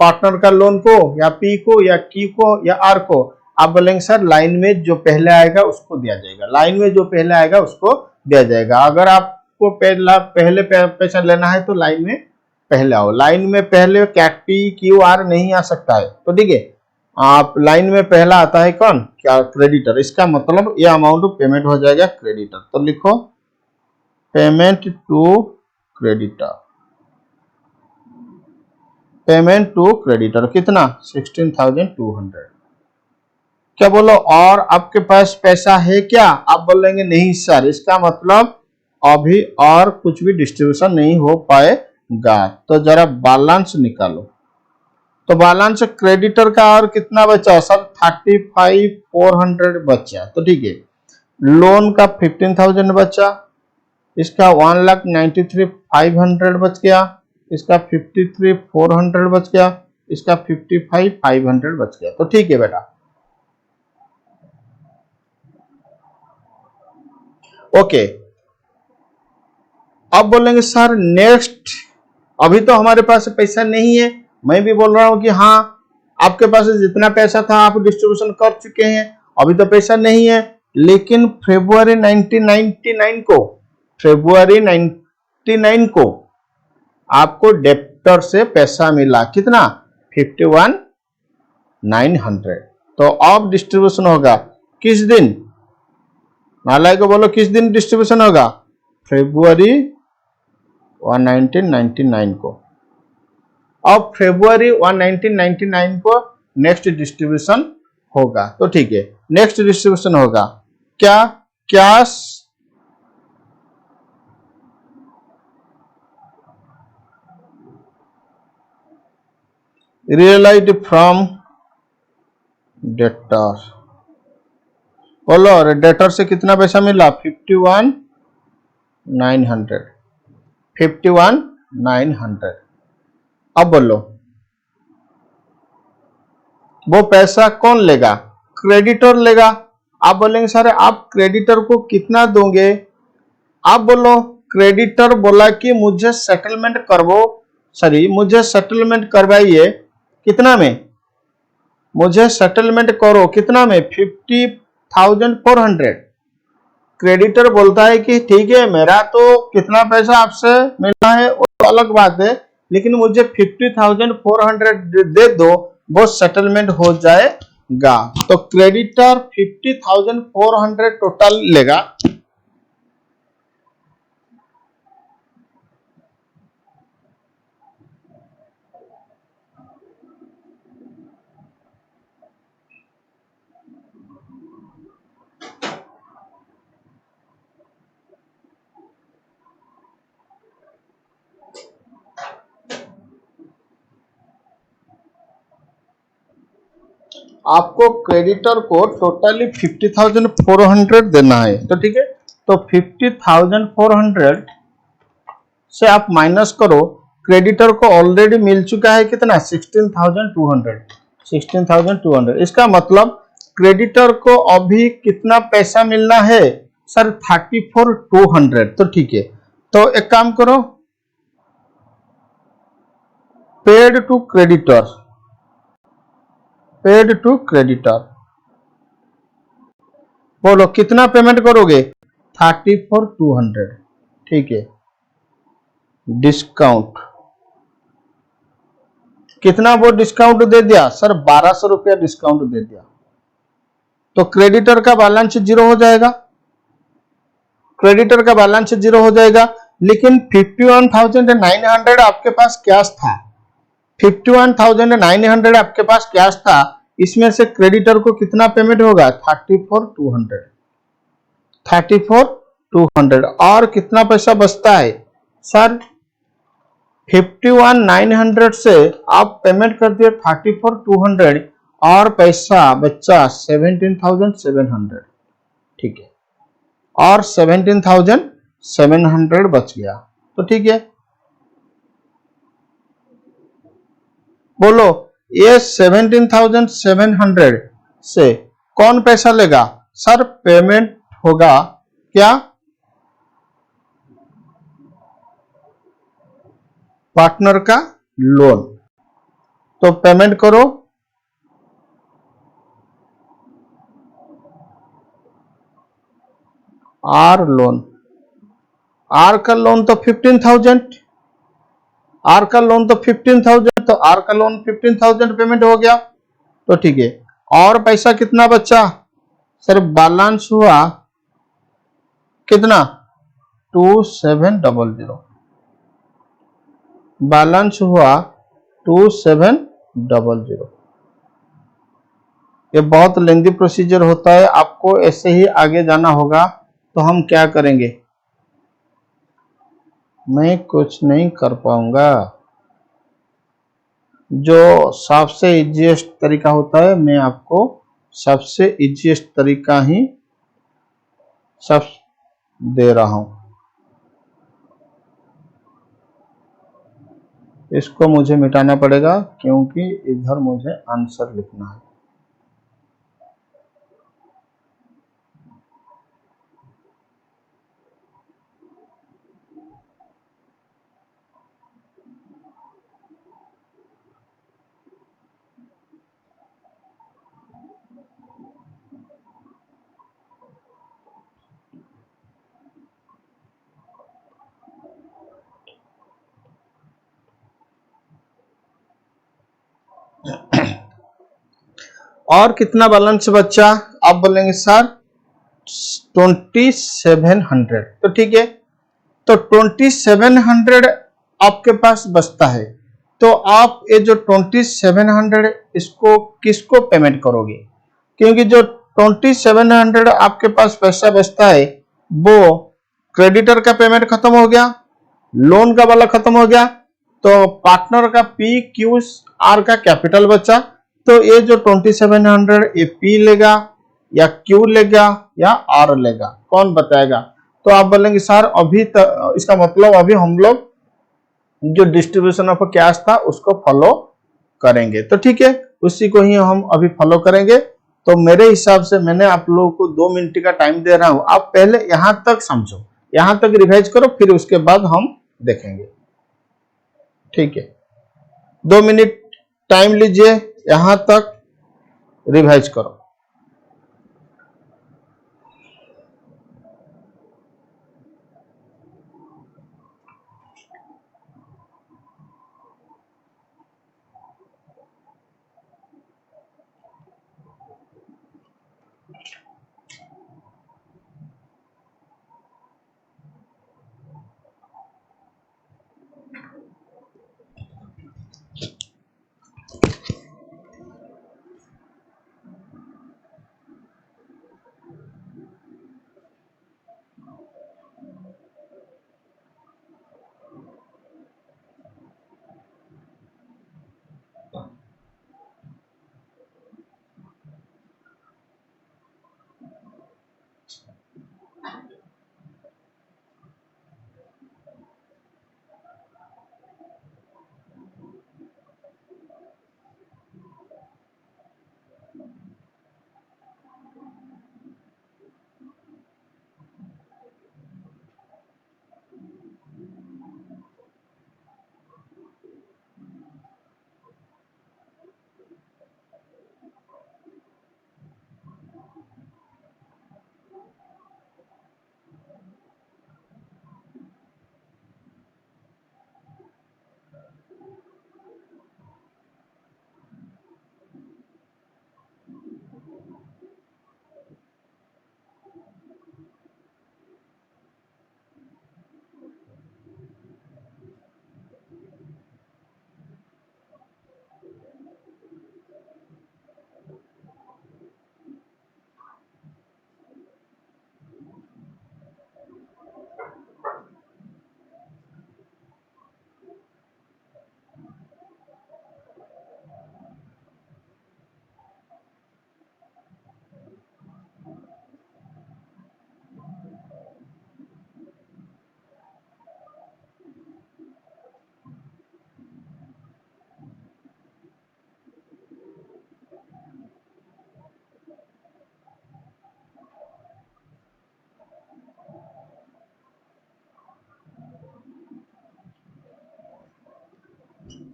पार्टनर का लोन को या पी को या क्यू को या आर को? आप बोलेंगे सर लाइन में जो पहले आएगा उसको दिया जाएगा, लाइन में जो पहले आएगा उसको दिया जाएगा। अगर आपको पहले पैसा लेना है तो लाइन में पहले आओ, लाइन में पहले पी क्यू आर नहीं आ सकता है। तो ठीक है, आप लाइन में पहला आता है कौन? क्या? क्रेडिटर। इसका मतलब ये अमाउंट पेमेंट हो जाएगा क्रेडिटर। तो लिखो payment to creditor, payment to creditor कितना? 16,200। क्या बोलो और आपके पास पैसा है क्या? आप बोलेंगे नहीं सर, इसका मतलब अभी और कुछ भी डिस्ट्रीब्यूशन नहीं हो पाएगा। तो जरा बैलेंस निकालो। तो बैलेंस क्रेडिटर का और कितना बचा सर? 35,400 बचा। तो ठीक है, लोन का 15,000 बचा, इसका 1,93,500 बच गया, इसका 53,400 बच गया, इसका 55,500 बच गया। तो ठीक है बेटा, ओके। अब बोलेंगे सर नेक्स्ट, अभी तो हमारे पास पैसा नहीं है। मैं भी बोल रहा हूं कि हाँ आपके पास जितना पैसा था आप डिस्ट्रीब्यूशन कर चुके हैं, अभी तो पैसा नहीं है। लेकिन फरवरी 1999 को आपको डेप्टर से पैसा मिला, कितना? 51,900। तो अब डिस्ट्रीब्यूशन होगा किस दिन? नालायक को बोलो किस दिन डिस्ट्रीब्यूशन होगा? फरवरी 1999 को। अब फरवरी 1999 को नेक्स्ट डिस्ट्रीब्यूशन होगा। तो ठीक है, नेक्स्ट डिस्ट्रीब्यूशन होगा क्या? Cash realised from debtor. बोलो डेटर से कितना पैसा मिला? 51,900। 51,900। अब बोलो वो पैसा कौन लेगा? क्रेडिटर लेगा। आप बोलेंगे सर आप क्रेडिटर को कितना दोगे? आप बोलो क्रेडिटर बोला कि मुझे सेटलमेंट मुझे सेटलमेंट करवाइए। कितना में? मुझे सेटलमेंट करो कितना में? 50,400। क्रेडिटर बोलता है कि ठीक है मेरा तो कितना पैसा आपसे मिलना है वो तो अलग बात है, लेकिन मुझे 50,400 दे दो, वो सेटलमेंट हो जाएगा। तो क्रेडिटर 50,400 टोटल लेगा। आपको क्रेडिटर को टोटली 50,400 देना है। तो ठीक है, तो 50,400 से आप माइनस करो, क्रेडिटर को ऑलरेडी मिल चुका है कितना? 16,200। 16,200। इसका मतलब क्रेडिटर को अभी कितना पैसा मिलना है सर? 34,200। तो ठीक है, तो एक काम करो, paid to creditor, paid to creditor. बोलो कितना पेमेंट करोगे? 34,200। ठीक है, डिस्काउंट कितना वो डिस्काउंट दे दिया सर? 1,200 रुपया डिस्काउंट दे दिया। तो क्रेडिटर का बैलेंस जीरो हो जाएगा, क्रेडिटर का बैलेंस जीरो हो जाएगा। लेकिन 51,900 आपके पास कैश था, 51,900 आपके पास कैश था, इसमें से क्रेडिटर को कितना पेमेंट होगा? 34,200। 34,200 और कितना पैसा बचता है सर 51,900 से आप पेमेंट कर दिए 34,200 और पैसा बचा 17,700 ठीक है और 17,700 बच गया तो ठीक है बोलो ये 17,700 से कौन पैसा लेगा सर पेमेंट होगा क्या पार्टनर का लोन तो पेमेंट करो आर लोन आर का लोन तो 15,000 आर का लोन तो 15,000 तो आर का लोन 15,000 पेमेंट हो गया तो ठीक है और पैसा कितना बचा सर बैलेंस हुआ कितना 2700 बैलेंस हुआ 2700 ये बहुत लेंदी प्रोसीजर होता है आपको ऐसे ही आगे जाना होगा तो हम क्या करेंगे मैं कुछ नहीं कर पाऊंगा जो सबसे इजीएस्ट तरीका होता है मैं आपको सबसे इजीएस्ट तरीका ही सब दे रहा हूं इसको मुझे मिटाना पड़ेगा क्योंकि इधर मुझे आंसर लिखना है और कितना बैलेंस बचा आप बोलेंगे सर 2700 तो ठीक है तो 2700 आपके पास बचता है तो आप ये जो 2700 इसको किसको पेमेंट करोगे क्योंकि जो 2700 आपके पास पैसा बचता है वो क्रेडिटर का पेमेंट खत्म हो गया लोन का वाला खत्म हो गया तो पार्टनर का पी क्यू आर का कैपिटल बचा तो ये जो 2700 ये पी लेगा या क्यू लेगा या आर लेगा कौन बताएगा तो आप बोलेंगे सर अभी इसका मतलब अभी हम लोग जो डिस्ट्रीब्यूशन ऑफ कैश था उसको फॉलो करेंगे तो ठीक है उसी को ही हम अभी फॉलो करेंगे तो मेरे हिसाब से मैंने आप लोगों को 2 मिनट का टाइम दे रहा हूं आप पहले यहां तक समझो यहां तक रिवाइज करो फिर उसके बाद हम देखेंगे ठीक है 2 मिनट टाइम लीजिए यहां तक रिवाइज करो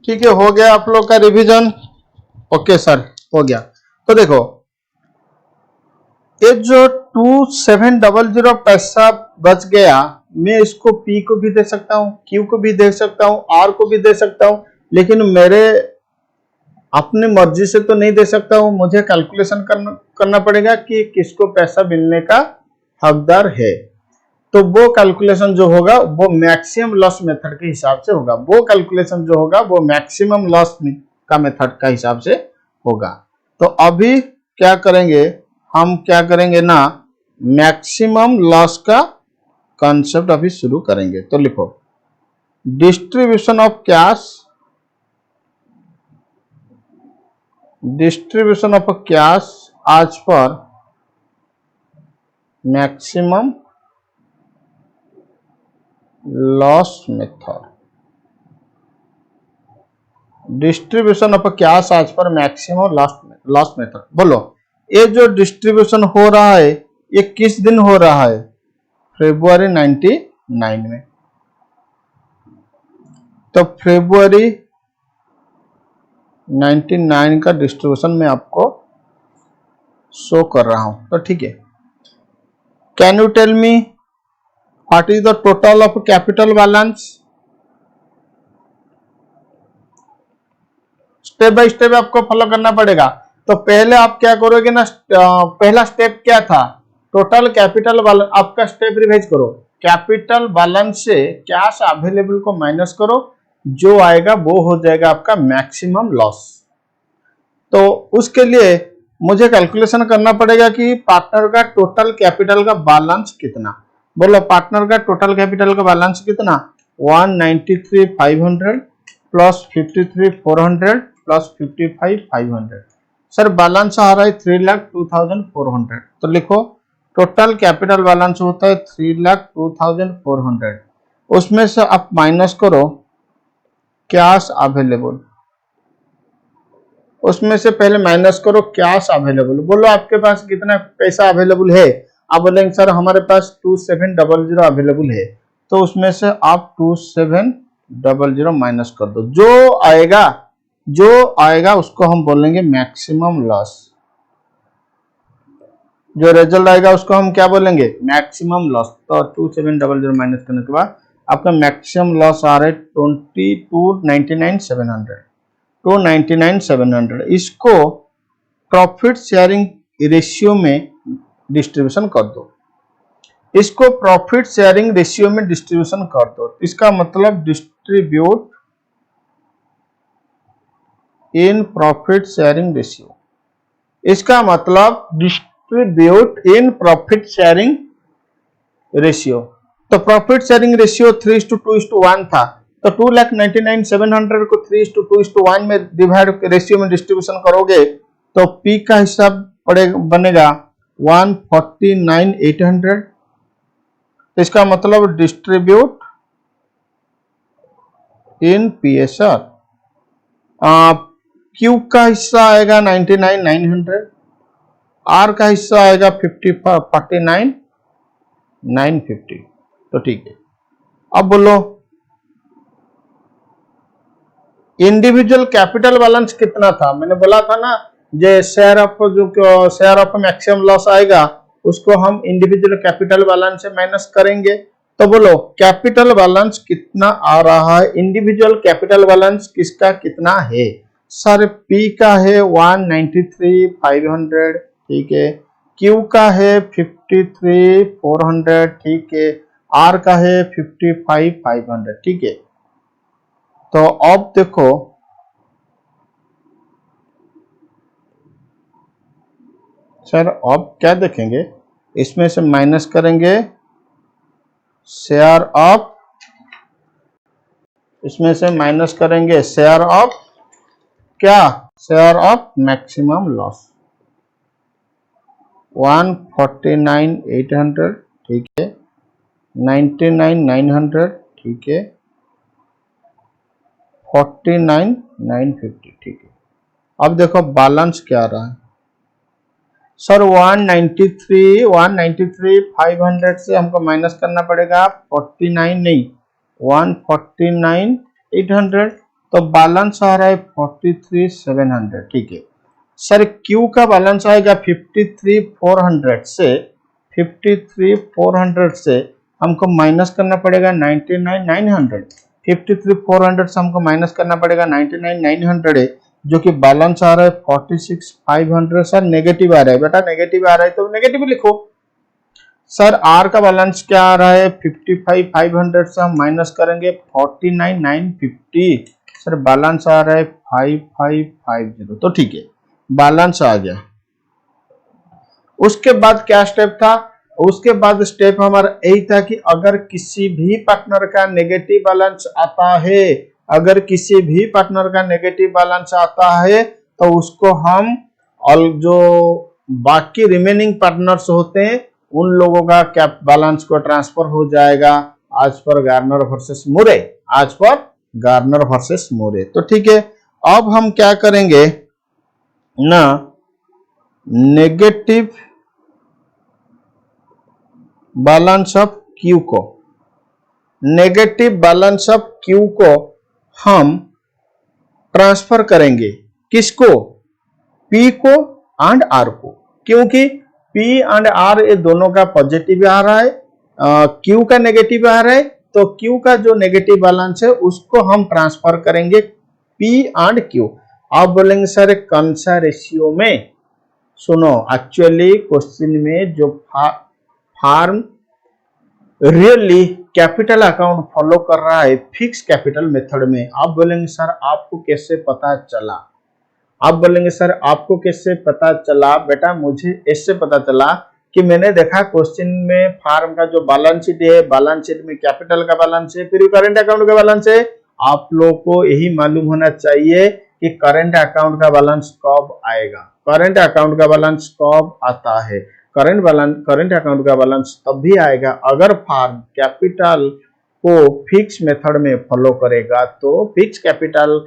ठीक है, हो गया आप लोग का रिवीजन। ओके सर, हो गया। तो देखो, ये जो 2700 पैसा बच गया, मैं इसको P को भी दे सकता हूँ, Q को भी दे सकता हूँ, R को भी दे सकता हूँ, लेकिन मेरे अपनी मर्जी से तो नहीं दे सकता हूँ। मुझे कैलकुलेशन करना पड़ेगा कि किसको पैसा मिलने का हकदार है। तो वो कैलकुलेशन जो होगा वो मैक्सिमम लॉस मेथड के हिसाब से होगा। वो कैलकुलेशन जो होगा वो मैक्सिमम लॉस का मेथड का हिसाब से होगा। तो अभी क्या करेंगे, हम क्या करेंगे ना, मैक्सिमम लॉस का कॉन्सेप्ट अभी शुरू करेंगे। तो लिखो, distribution of cash, distribution of cash आज पर maximum loss method, distribution of cash आज पर मैक्सिमम लॉस मेथड। बोलो, ये जो डिस्ट्रीब्यूशन हो रहा है ये किस दिन हो रहा है? फरवरी 99 में। तो फरवरी 99 का डिस्ट्रीब्यूशन मैं आपको शो कर रहा हूं। तो ठीक है, can you tell me what is the total of capital balance? Step by step आपको फॉलो करना पड़ेगा। तो पहले आप क्या करोगे ना, पहला स्टेप क्या था? Total capital balance. आपका स्टेप रिवाइज करो, कैपिटल बैलेंस से कैश अवेलेबल को माइनस करो, जो आएगा वो हो जाएगा आपका मैक्सिमम लॉस। तो उसके लिए मुझे कैलकुलेशन करना पड़ेगा कि पार्टनर का टोटल कैपिटल का बैलेंस कितना। बोलो, पार्टनर का टोटल कैपिटल का बैलेंस कितना? 193,500 प्लस 53,400 प्लस 55,500। सर बैलेंस आ रहा है 3,02,400। तो लिखो, टोटल कैपिटल बैलेंस होता है 3,02,400। उसमें से आप माइनस करो कैश अवेलेबल, उसमें से पहले माइनस करो कैश अवेलेबल। बोलो, आपके पास कितना पैसा अवेलेबल है? आप बोलेंगे सर हमारे पास 2700 अवेलेबल है। तो उसमें से आप 2700 माइनस कर दो, जो आएगा उसको हम बोलेंगे मैक्सिमम लॉस। जो रिजल्ट आएगा उसको हम क्या बोलेंगे? Maximum loss. तो 2700 माइनस करने के बाद आपका मैक्सिमम लॉस आ रहा है 299,700। 299,700 इसको प्रॉफिट शेयरिंग रेशियो में डिस्ट्रीब्यूशन कर दो। इसको प्रॉफिट शेयरिंग रेशियो में डिस्ट्रीब्यूशन कर दो। इसका मतलब distribute in profit sharing ratio. इसका मतलब distribute in profit sharing ratio. तो प्रॉफिट शेयरिंग रेशियो 3:2:1 था। तो 2,99,700 को 3:2:1 में डिवाइड रेशियो में डिस्ट्रीब्यूशन करोगे तो P का हिसाब बनेगा 149,800। इसका मतलब डिस्ट्रीब्यूट इन PSR। Q का हिस्सा आएगा 99,900, R का हिस्सा आएगा 49,950। तो ठीक है, अब बोलो इंडिविजुअल कैपिटल बैलेंस कितना था? मैंने बोला था ना, जो शेयर ऑफ मैक्सिमम लॉस आएगा उसको हम इंडिविजुअल कैपिटल बैलेंस से माइनस करेंगे। तो बोलो कैपिटल बैलेंस कितना आ रहा है? इंडिविजुअल कैपिटल बैलेंस किसका कितना है? सर P का है 193,500, ठीक है। Q का है 53,400, ठीक है। R का है 55,500, ठीक है। तो अब देखो, सर अब क्या देखेंगे, इसमें से माइनस करेंगे शेयर ऑफ, इसमें से माइनस करेंगे शेयर ऑफ क्या? शेयर ऑफ मैक्सिमम लॉस 149,800, ठीक है। 99,900, ठीक है। 49,950, ठीक है। अब देखो बैलेंस क्या रहा है। सर 193,500 से हमको माइनस करना पड़ेगा 49 नहीं 149,800। तो बैलेंस आ रहा है 43,700, ठीक है। सर क्यू का बैलेंस आएगा 53,400 से, 53,400 से हमको माइनस करना पड़ेगा 99,900। 53,400 से हमको माइनस करना पड़ेगा 99,900 है, जो कि बैलेंस आ रहा है 46,500। सर नेगेटिव आ रहा है, बेटा नेगेटिव आ रहा है तो नेगेटिव लिखो। सर आर का बैलेंस क्या आ रहा है 55,500 से हम माइनस करेंगे 49,950। सर बैलेंस आ रहा है 5550, तो ठीक है बैलेंस आ गया। उसके बाद क्या स्टेप था, उसके बाद स्टेप हमारा यही था कि अगर किसी भी पार्टनर का नेगेटिव बैलेंस आता है, अगर किसी भी पार्टनर का नेगेटिव बैलेंस आता है तो उसको हम जो बाकी रिमेनिंग पार्टनर्स होते हैं उन लोगों का कैप बैलेंस को ट्रांसफर हो जाएगा आज पर गार्नर वर्सेस मुरे, आज पर गार्नर वर्सेस मुरे। तो ठीक है, अब हम क्या करेंगे ना, नेगेटिव बैलेंस ऑफ क्यू को, नेगेटिव बैलेंस ऑफ क्यू को हम ट्रांसफर करेंगे किसको, पी को एंड आर को, क्योंकि पी एंड आर ये दोनों का पॉजिटिव आ रहा है, क्यू का नेगेटिव आ रहा है, तो क्यू का जो नेगेटिव बैलेंस है उसको हम ट्रांसफर करेंगे पी एंड क्यू। आप बोलेंगे सर कौन सा रेशियो में, सुनो एक्चुअली क्वेश्चन में जो firm really capital account follow कर रहा है फिक्स कैपिटल मेथड में। आप बोलेंगे सर आपको कैसे पता चला, आप बोलेंगे सर आपको कैसे पता चला, बेटा मुझे इससे पता चला कि मैंने देखा क्वेश्चन में फार्म का जो बैलेंस शीट है, बैलेंस शीट में कैपिटल का बैलेंस है, फिर करंट अकाउंट का बैलेंस है। आप लोग को यही मालूम होना चाहिए कि करंट अकाउंट का बैलेंस कब आएगा, करंट अकाउंट का बैलेंस कब आता है। करंट अकाउंट का बैलेंस तब भी आएगा अगर फार्म कैपिटल को फिक्स मेथड में फॉलो करेगा, तो फिक्स कैपिटल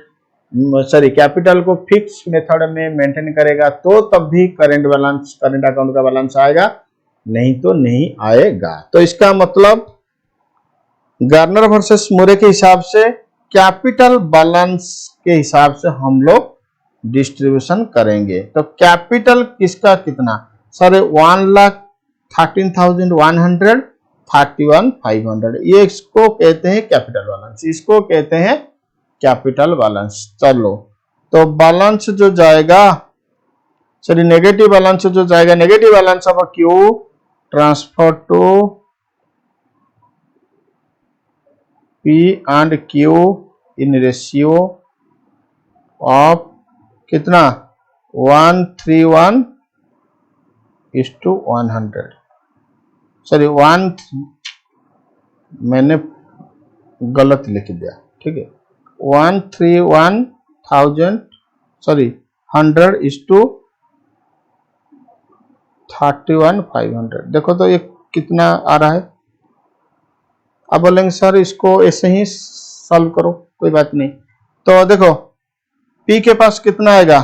को फिक्स मेथड में मेंटेन करेगा तो तब भी करंट अकाउंट का बैलेंस आएगा, नहीं तो नहीं आएगा। तो इसका मतलब गार्नर वर्सेस मुरे के हिसाब से कैपिटल बैलेंस के हिसाब से हम लोग डिस्ट्रीब्यूशन करेंगे। तो कैपिटल किसका कितना, सर 1,13,100, 31,500, ये इसको कहते हैं कैपिटल बैलेंस, इसको कहते हैं कैपिटल बैलेंस। चलो तो बैलेंस जो जाएगा, सॉरी नेगेटिव बैलेंस जो जाएगा, negative balance of Q transfer to P and Q in ratio of कितना 131:100, सॉरी मैंने गलत लिख दिया, ठीक है 131,000 सॉरी 100:31,500। देखो तो ये कितना आ रहा है। अब बोलेंगे सर इसको ऐसे ही सॉल्व करो, कोई बात नहीं। तो देखो P के पास कितना आएगा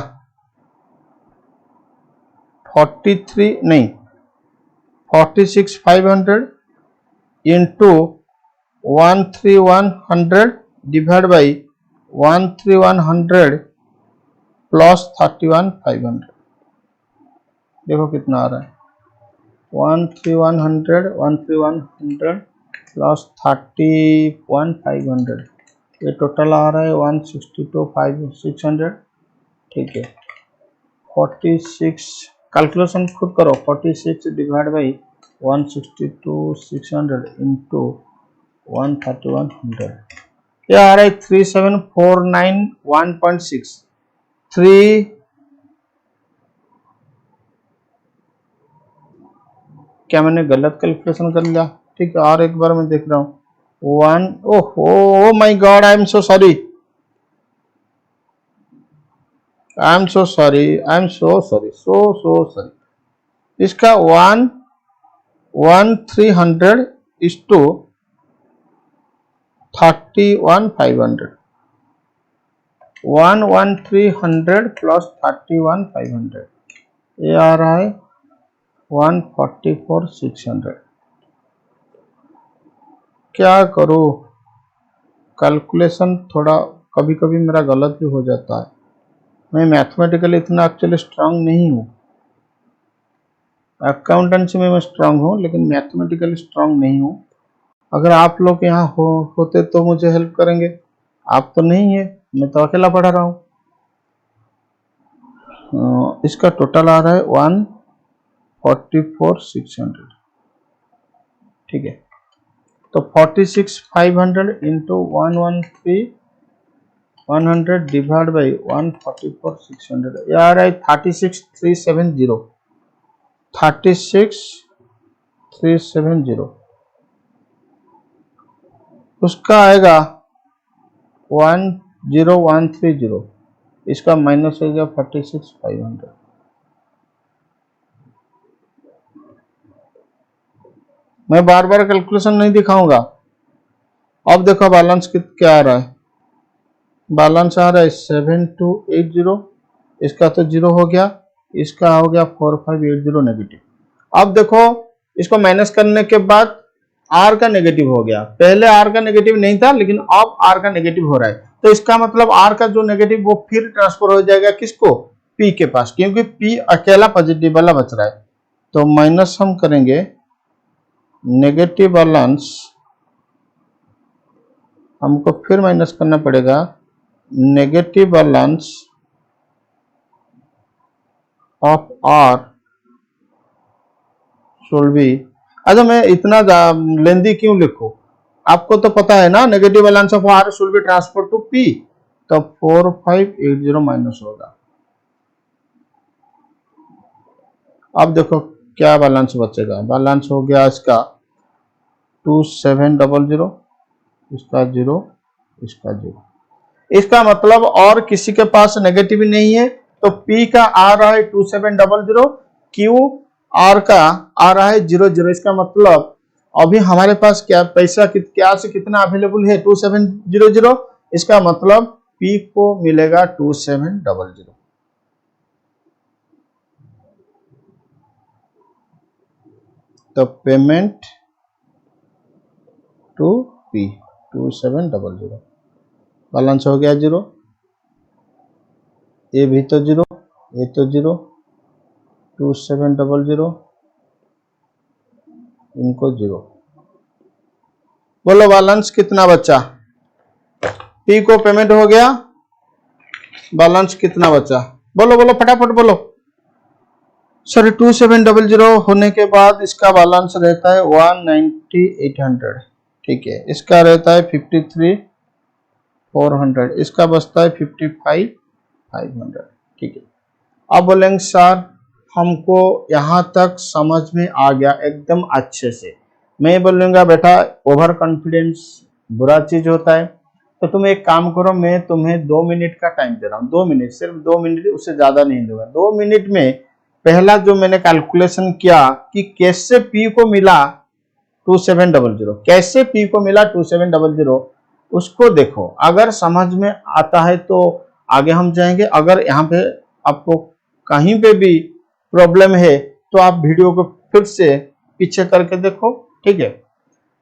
46,500 इंटू 13100 डिवाइड बाई 13100 प्लस 31,500। देखो कितना आ रहा है 13100 प्लस 31,500, ये टोटल आ रहा है 162,600, ठीक है। 46 कैलकुलेशन खुद करो, 46 डिवाइड बाई 162,600 इंटू 13100, ये आ रहा है 3749.1.6। क्या मैंने गलत कैलकुलेशन कर लिया, ठीक है और एक बार मैं देख रहा हूँ 1, oh my God, I am so sorry, I am so sorry, I am so sorry, so sorry. इसका 1,300 इज टू 31,500, 1,300 प्लस 31,500, ये आ रहा है 144,600। क्या करूं, कैलकुलेशन थोड़ा कभी कभी मेरा गलत भी हो जाता है। मैं मैथमेटिकली इतना एक्चुअली स्ट्रांग नहीं हूँ। अकाउंटेंसी में मैं स्ट्रांग हूँ लेकिन मैथमेटिकली स्ट्रांग नहीं हूँ। अगर आप लोग यहाँ होते तो मुझे हेल्प करेंगे। आप तो नहीं है, मैं तो अकेला पढ़ा रहा हूँ। इसका टोटल आ रहा है 144,600। ठीक है, तो 46,500 इंटू 113,100 डिवाइड बाई 144,600 ये आ रहा है 36,370। 36,370 उसका आएगा 10130। इसका माइनस हो गया 46,500। मैं बार बार कैलकुलेशन नहीं दिखाऊंगा। अब देखो बैलेंस क्या आ रहा है। बैलेंस आ रहा है 7280। इसका तो जीरो हो गया, इसका हो गया 4580 नेगेटिव। अब देखो इसको माइनस करने के बाद आर का नेगेटिव हो गया। पहले आर का नेगेटिव नहीं था लेकिन अब आर का नेगेटिव हो रहा है, तो इसका मतलब आर का जो नेगेटिव वो फिर ट्रांसफर हो जाएगा किसको, पी के पास, क्योंकि पी अकेला पॉजिटिव वाला बच रहा है। तो माइनस हम करेंगे नेगेटिव बैलेंस, हमको फिर माइनस करना पड़ेगा negative balance of R should be. अच्छा, मैं इतना लेंदी क्यों लिखूं, आपको तो पता है ना, negative balance of R should be transfer to P. तो 4580 माइनस होगा। अब देखो क्या बैलेंस बचेगा। बैलेंस हो गया इसका 2700, इसका जीरो, इसका जीरो। इसका मतलब और किसी के पास नेगेटिव नहीं है, तो P का आ रहा है 2700, Q R का आ रहा है 00। इसका मतलब अभी हमारे पास क्या पैसा क्या से कितना अवेलेबल है 2700। इसका मतलब P को मिलेगा 2700। तो पेमेंट टू P 2700। बैलेंस हो गया जीरो, ये भी तो जीरो, ये तो जीरो, 2700 इनको जीरो। बोलो बैलेंस कितना बचा। पी को पेमेंट हो गया, बैलेंस कितना बचा, बोलो बोलो फटाफट बोलो। सर 2700 होने के बाद इसका बैलेंस रहता है 19800। ठीक है, इसका रहता है 53,400, इसका बचता है 55,500। ठीक है, अब बोलेंगे सर हमको यहाँ तक समझ में आ गया एकदम अच्छे से। मैं बोलूँगा बेटा ओवर कॉन्फिडेंस बुरा चीज होता है, तो तुम एक काम करो, मैं तुम्हें 2 मिनट का टाइम दे रहा हूँ। 2 मिनट, सिर्फ 2 मिनट, उससे ज्यादा नहीं दूंगा। 2 मिनट में पहला जो मैंने कैलकुलेशन किया कि कैसे पी को मिला 2700, कैसे पी को मिला 2700, उसको देखो। अगर समझ में आता है तो आगे हम जाएंगे। अगर यहाँ पे आपको कहीं पे भी प्रॉब्लम है तो आप वीडियो को फिर से पीछे करके देखो। ठीक है,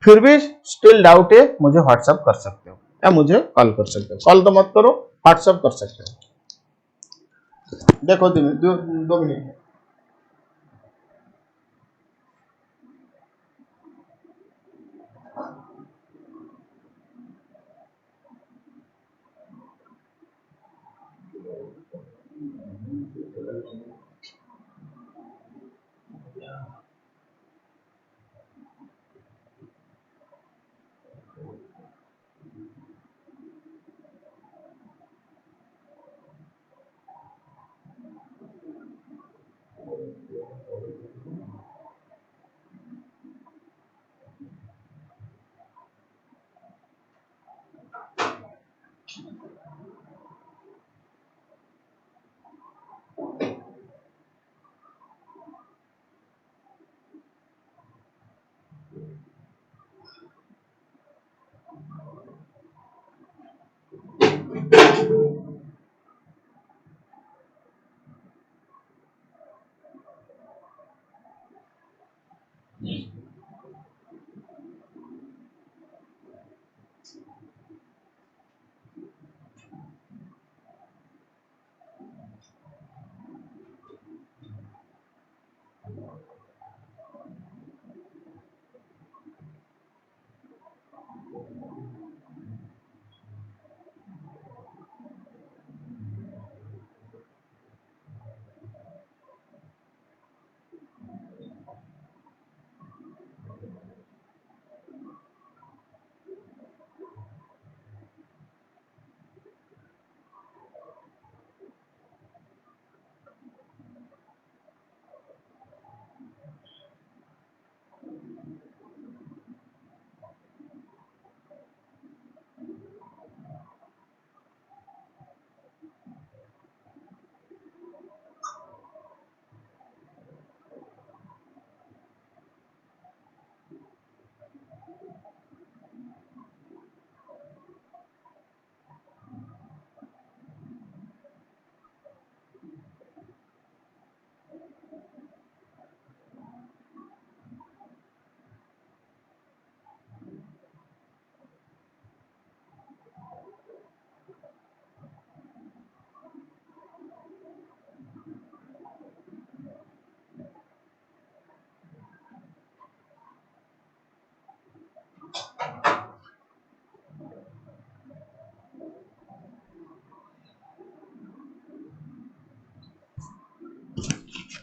फिर भी स्टिल डाउट है, मुझे व्हाट्सएप कर सकते हो या मुझे कॉल कर सकते हो। कॉल तो मत करो, व्हाट्सएप कर सकते हो। देखो 2 मिनट।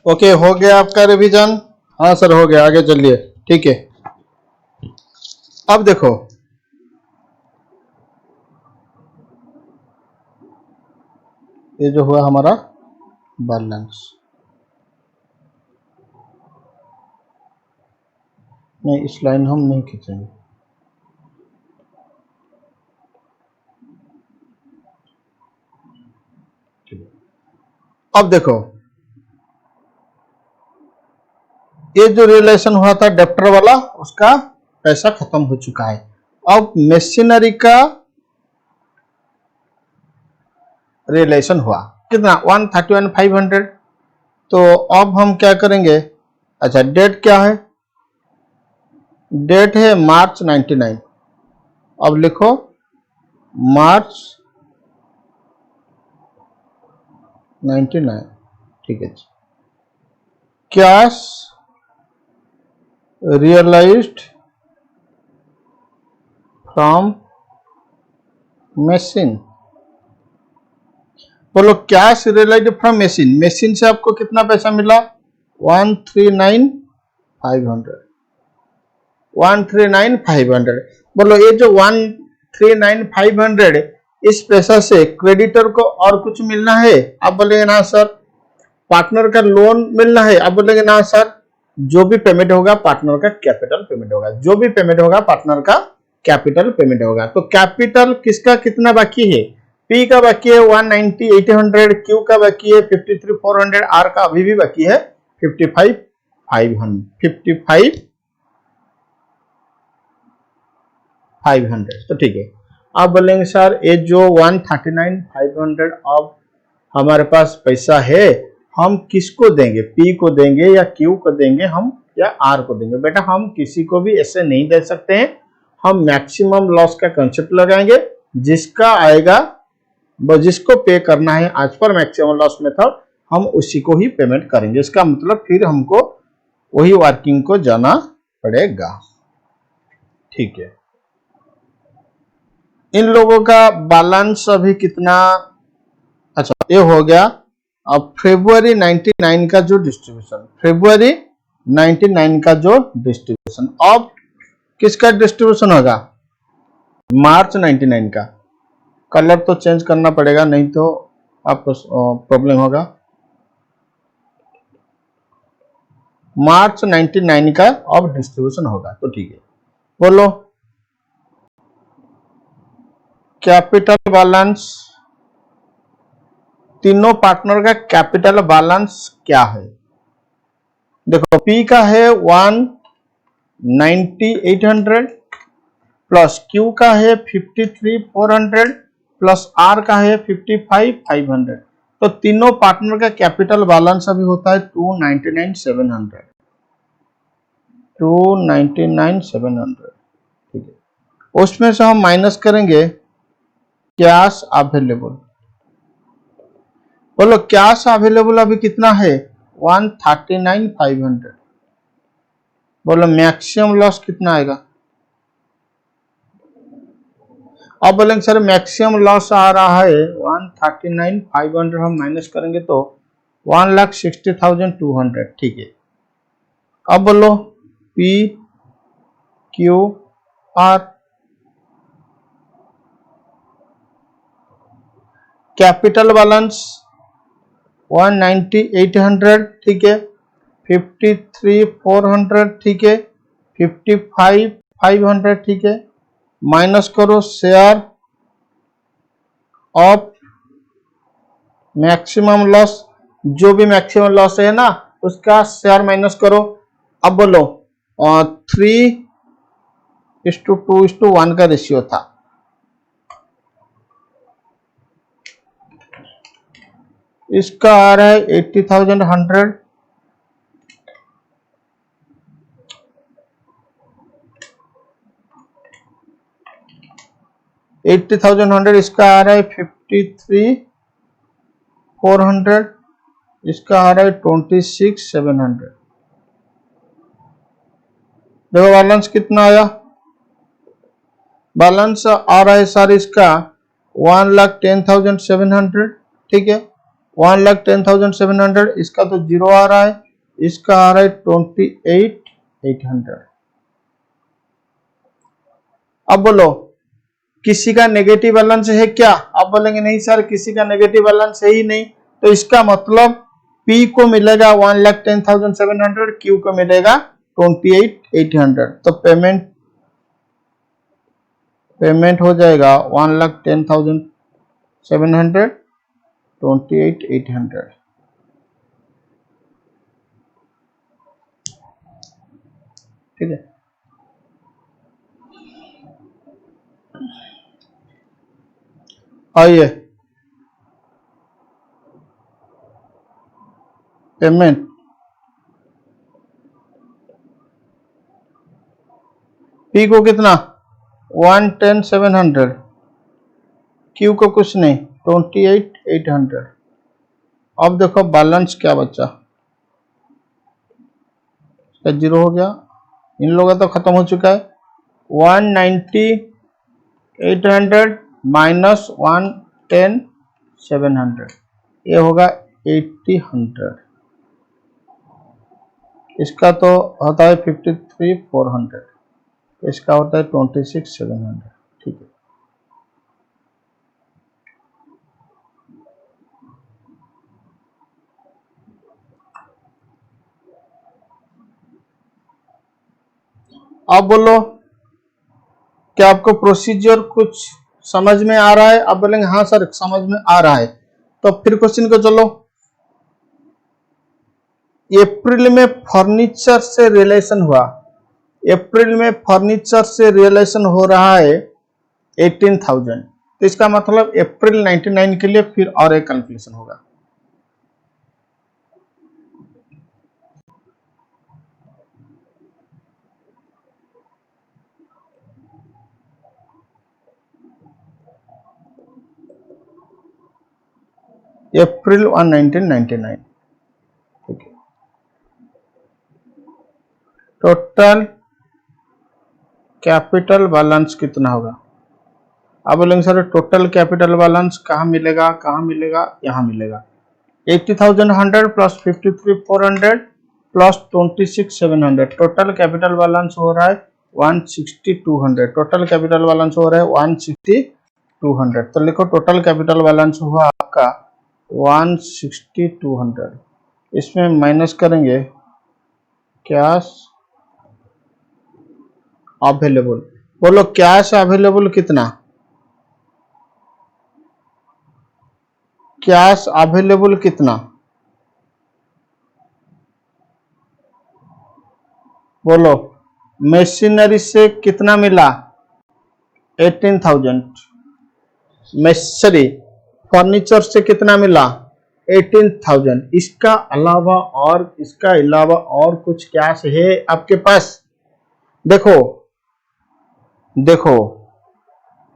ओके, हो गया आपका रिवीजन? हाँ सर हो गया, आगे चलिए। ठीक है, अब देखो ये जो हुआ हमारा बैलेंस, नहीं इस लाइन हम नहीं खींचेंगे। अब देखो ये जो रिलेशन हुआ था डेप्टर वाला, उसका पैसा खत्म हो चुका है। अब मशीनरी का रिलेशन हुआ कितना, 131,500। तो अब हम क्या करेंगे, अच्छा डेट क्या है, डेट है मार्च 99। अब लिखो मार्च 99, ठीक है। कैश रियलाइज्ड फ्रॉम मशीन, बोलो cash realised from machine, machine से आपको कितना पैसा मिला, 139,500, 139,500। बोलो ये जो 139,500, इस पैसा से क्रेडिटर को और कुछ मिलना है? आप बोलेंगे ना सर। पार्टनर का लोन मिलना है? आप बोलेंगे ना सर। जो भी पेमेंट होगा पार्टनर का कैपिटल पेमेंट होगा, जो भी पेमेंट होगा पार्टनर का कैपिटल पेमेंट होगा। तो कैपिटल किसका कितना बाकी है, पी का बाकी है 190,800, क्यू का बाकी है 53,400, आर का अभी भी बाकी है 55,500। तो ठीक है, आप बोलेंगे सर ये जो 139,500 अब हमारे पास पैसा है, हम किसको देंगे, पी को देंगे या क्यू को देंगे, हम या आर को देंगे? बेटा हम किसी को भी ऐसे नहीं दे सकते हैं, हम मैक्सिमम लॉस का कंसेप्ट लगाएंगे। जिसका आएगा वो जिसको पे करना है आज पर मैक्सिमम लॉस मेथड, हम उसी को ही पेमेंट करेंगे। इसका मतलब फिर हमको वही वर्किंग को जाना पड़ेगा। ठीक है, इन लोगों का बैलेंस अभी कितना, अच्छा ये हो गया। अब फरवरी 99 का जो डिस्ट्रीब्यूशन, फरवरी 99 का जो डिस्ट्रीब्यूशन, अब किसका डिस्ट्रीब्यूशन होगा, मार्च 99 का। कलर तो चेंज करना पड़ेगा, नहीं तो आपको प्रॉब्लम होगा। मार्च 99 का अब डिस्ट्रीब्यूशन होगा। तो ठीक है, बोलो कैपिटल बैलेंस, तीनों पार्टनर का कैपिटल बैलेंस क्या है? देखो पी का है 190,800 प्लस क्यू का है 53,400 प्लस आर का है 55,500। तो तीनों पार्टनर का कैपिटल बैलेंस अभी होता है 299,700, 299,700। ठीक है, उसमें से हम माइनस करेंगे कैश अवेलेबल। बोलो कैश अवेलेबल अभी कितना है, 139,500। बोलो मैक्सिमम लॉस कितना आएगा? अब बोलेंगे सर मैक्सिमम लॉस आ रहा है 139,500, हम माइनस करेंगे तो 1,60,200। ठीक है, अब बोलो P Q R, capital balance 190,800, ठीक है, 53,400, ठीक है, 55,500, ठीक है, माइनस करो शेयर ऑफ मैक्सिमम लॉस, जो भी मैक्सिमम लॉस है ना उसका शेयर माइनस करो। अब बोलो 3:2:1 का रेशियो था, इसका आ रहा है 80,100, इसका आ रहा है 53,400, इसका आ रहा है 26,700। देखो बैलेंस कितना आया, बैलेंस आ रहा है सर इसका 1,10,700, ठीक है, 1,10,700, इसका तो 0 आ रहा है, इसका आ रहा है 28,800। अब बोलो किसी का नेगेटिव बैलेंस है क्या? आप बोलेंगे नहीं सर किसी का नेगेटिव बैलेंस है ही नहीं, तो इसका मतलब P को मिलेगा 1,10,700, Q को मिलेगा 28,800। तो पेमेंट हो जाएगा 1,10,700, 28,800। ठीक है, आइए पेमेंट P को कितना 1,10,700, Q को कुछ नहीं 28,800। अब देखो बैलेंस क्या बचा, 0 हो गया, इन लोगों का तो खत्म हो चुका है। 190,800 माइनस 110,700, ये होगा 80,100। इसका तो होता है 53,400, इसका होता है 26,700। ठीक है, अब बोलो क्या आपको प्रोसीजर कुछ समझ में आ रहा है? आप बोलेंगे हाँ सर समझ में आ रहा है। तो फिर क्वेश्चन को चलो, अप्रैल में फर्नीचर से रिलेशन हुआ, अप्रैल में फर्नीचर से रिलेशन हो रहा है 18,000, तो इसका मतलब अप्रैल 99 के लिए फिर और एक कैलकुलेशन होगा। अप्रैल 1 1999। ठीक है, टोटल कैपिटल बैलेंस कितना होगा? आप बोलेंगे सर टोटल कैपिटल बैलेंस कहाँ मिलेगा, कहाँ मिलेगा? यहाँ मिलेगा 80,100 plus 53,400 plus 26,700, total capital balance हो रहा है 160,200। टोटल कैपिटल बैलेंस हो रहा है 160,200। तो लिखो टोटल कैपिटल बैलेंस हुआ आपका 160,200। इसमें माइनस करेंगे कैश अवेलेबल। बोलो कैश अवेलेबल कितना? कैश अवेलेबल कितना? बोलो मशीनरी से कितना मिला? 18,000। मशीनरी फर्नीचर से कितना मिला? 18,000। इसका अलावा और कुछ कैश है आपके पास? देखो देखो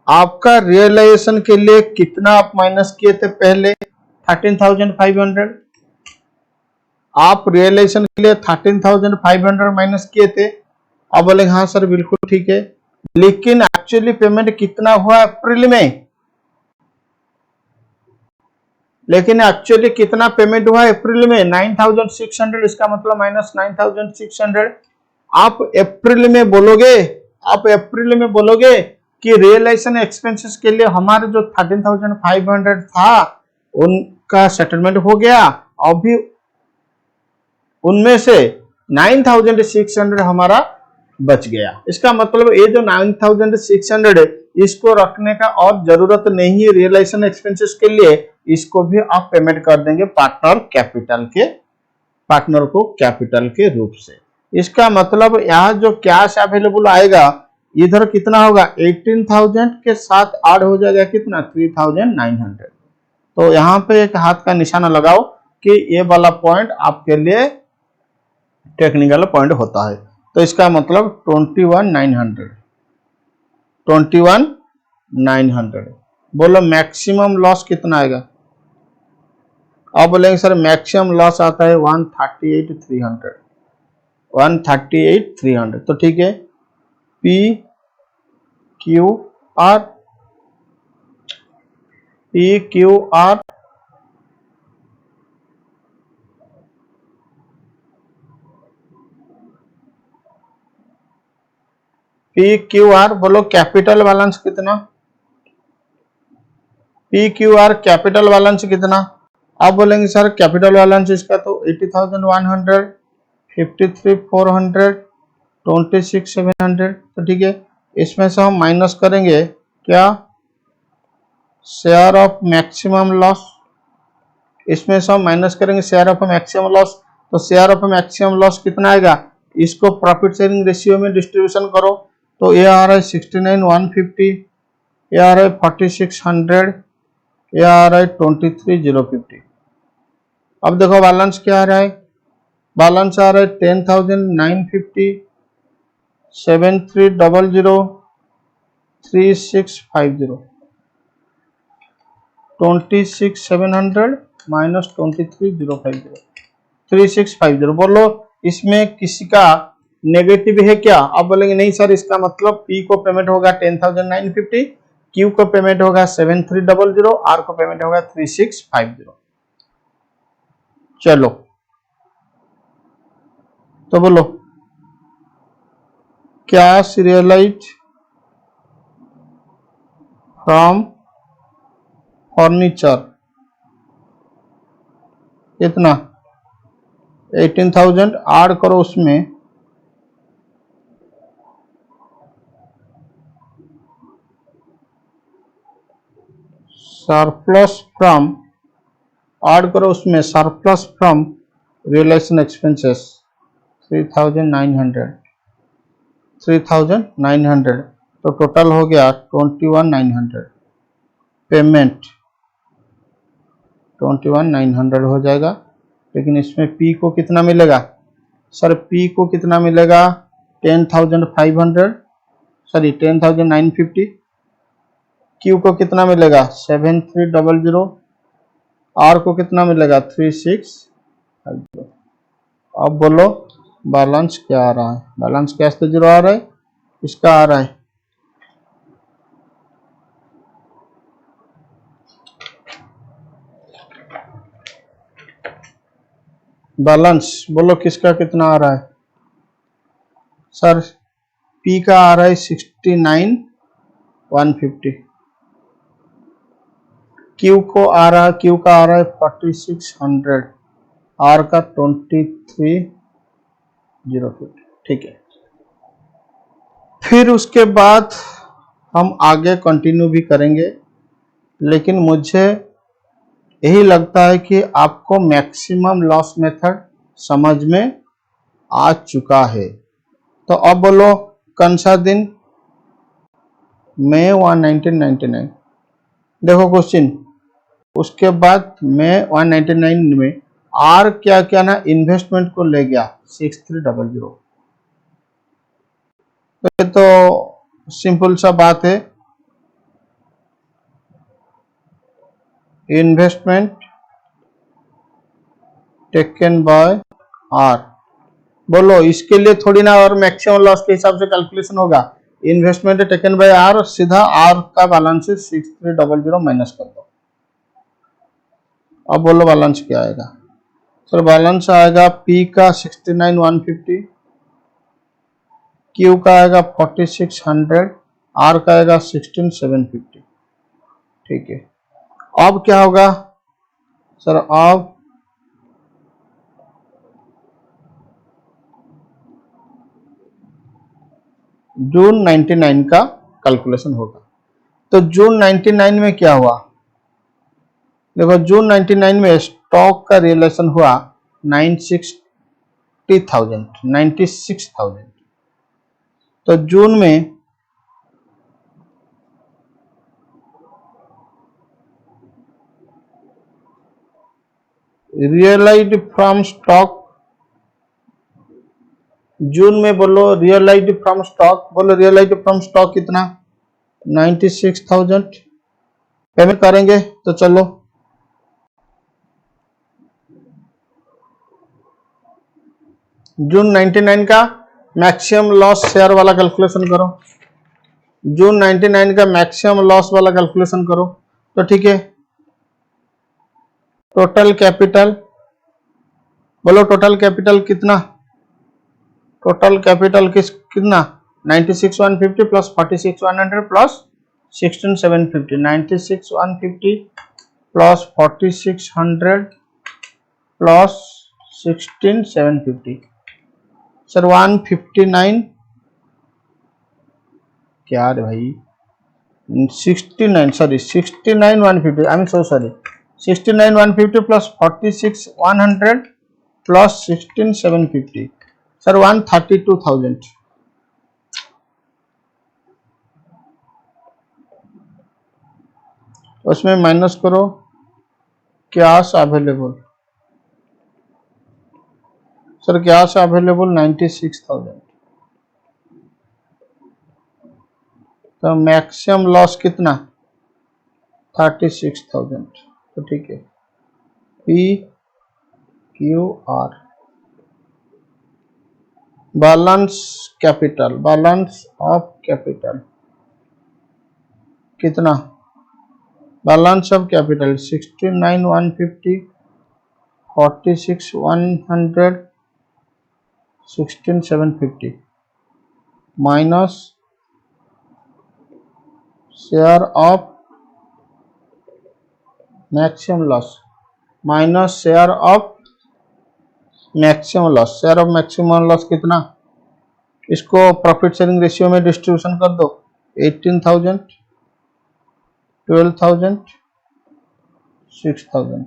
आपका रियलाइजेशन के लिए कितना आप माइनस किए थे पहले? 13,500। आप रियलाइजेशन के लिए 13,500 माइनस किए थे। अब बोले हाँ सर बिल्कुल ठीक है, लेकिन एक्चुअली पेमेंट कितना हुआ अप्रैल में? लेकिन एक्चुअली कितना पेमेंट हुआ अप्रैल में? 9,600। इसका मतलब माइनस 9,600। आप अप्रैल में बोलोगे कि रियलाइजेशन एक्सपेंसेस के लिए हमारे जो 13,500 था उनका सेटलमेंट हो गया, अभी उनमें से 9,600 हमारा बच गया। इसका मतलब ये जो 9,600 है इसको रखने का और जरूरत नहीं है रियलाइजेशन एक्सपेंसेस के लिए, इसको भी आप पेमेंट कर देंगे पार्टनर को कैपिटल के रूप से। इसका मतलब यहाँ जो कैश अवेलेबल आएगा इधर कितना होगा? 18,000 के साथ ऐड हो जाएगा कितना? 3,900। तो यहाँ पे एक हाथ का निशाना लगाओ कि ये वाला पॉइंट आपके लिए टेक्निकल पॉइंट होता है। तो इसका मतलब 21,900। बोलो मैक्सिमम लॉस कितना आएगा? आप बोलेंगे सर मैक्सिमम लॉस आता है 138,300। तो ठीक है, P Q R P Q R, बोलो कैपिटल बैलेंस कितना, P Q R capital balance कितना। आप बोलेंगे सर कैपिटल बैलेंस इसका तो 80,100, 53,400, 26,700, तो ठीक है, इसमें से हम माइनस करेंगे क्या, शेयर ऑफ मैक्सिमम लॉस, इसमें से हम माइनस करेंगे शेयर ऑफ मैक्सिमम लॉस। तो शेयर ऑफ मैक्सिमम लॉस कितना आएगा, इसको प्रॉफिट शेयरिंग रेशियो में डिस्ट्रीब्यूशन करो, तो ये आ रहा है 69,150, ये आ रहा है 4,600, ये आ रहा है 23,050। अब देखो बैलेंस क्या आ रहा है, बैलेंस आ रहा है 10,950, 7,300, 3,650, 26,700 माइनस 23,050, 3,650। बोलो इसमें किसी का नेगेटिव है क्या, आप बोलेंगे नहीं सर, इसका मतलब पी को पेमेंट होगा 10,950, क्यू को पेमेंट होगा 7,300, आर को पेमेंट होगा 3,650। चलो तो बोलो कैश रियलाइज फ्रॉम फर्नीचर कितना, 18,000, ऐड करो उसमें सरप्लस फ्रॉम, ऐड करो उसमें सरप्लस फ्रॉम रियलाइजेशन एक्सपेंसेस 3,900, 3,900, तो टोटल हो गया 21,900, पेमेंट 21,900 हो जाएगा। लेकिन इसमें पी को कितना मिलेगा, सर पी को कितना मिलेगा 10,500, सॉरी 10,950, क्यू को कितना मिलेगा 7,300, आर को कितना मिलेगा 3,650। अब बोलो बैलेंस क्या आ रहा है, बैलेंस कैश तो जीरो आ रहा है, इसका आ रहा है बैलेंस, बोलो किसका कितना आ रहा है, सर पी का आ रहा है 69,150, क्यू का आ रहा है 4,600, आर का 23,050, ठीक है। फिर उसके बाद हम आगे कंटिन्यू भी करेंगे, लेकिन मुझे यही लगता है कि आपको मैक्सिमम लॉस मेथड समझ में आ चुका है। तो अब बोलो कौन सा दिन, मई 1999, देखो क्वेश्चन, उसके बाद मई 199 में आर क्या क्या ना इन्वेस्टमेंट को ले गया 6,300, तो सिंपल सा बात है, इन्वेस्टमेंट टेकन बाय आर, बोलो इसके लिए थोड़ी ना और मैक्सिमम लॉस के हिसाब से कैलकुलेशन होगा, इन्वेस्टमेंट टेकन बाय आर, सीधा आर का बैलेंस 6,300 माइनस कर दो। अब बोलो बैलेंस क्या आएगा, सर बैलेंस आएगा पी का 69,150, क्यू का आएगा 4,600, आर का आएगा 16,750, ठीक है। अब क्या होगा सर, अब जून 99 का कैलकुलेशन होगा। तो जून 99 में क्या हुआ, देखो जून 99 में स्टॉक का रियलाइजेशन हुआ 96,000, तो जून में रियलाइज्ड फ्रॉम स्टॉक, जून में बोलो रियलाइज्ड फ्रॉम स्टॉक, बोलो रियलाइज्ड फ्रॉम स्टॉक कितना 96,000, पेमेंट करेंगे तो चलो जून 99 का मैक्सिमम लॉस शेयर वाला कैलकुलेशन करो, जून 99 का मैक्सिमम लॉस वाला कैलकुलेशन करो, तो ठीक है। टोटल कैपिटल, बोलो टोटल कैपिटल कितना, टोटल कैपिटल कितना 96,150 plus 46,100 plus 16,750, 96,150 plus 46,100 plus 16,750, sir 159, क्या रे भाई 69, sorry 69,150, I am so sorry, 69,150 plus 46,100 plus 16,750, sir 132,000। उसमें माइनस करो cash available, sir cash available 96,000, तो मैक्सिमम लॉस कितना 36,000। तो ठीक है, P Q R balance capital, balance of capital कितना, balance of capital 69,150, 46,100, 16,750 minus share of maximum loss, minus share of maximum loss, share of maximum loss कितना, इसको profit sharing ratio में distribution कर दो, 18,000, 12,000, 6,000,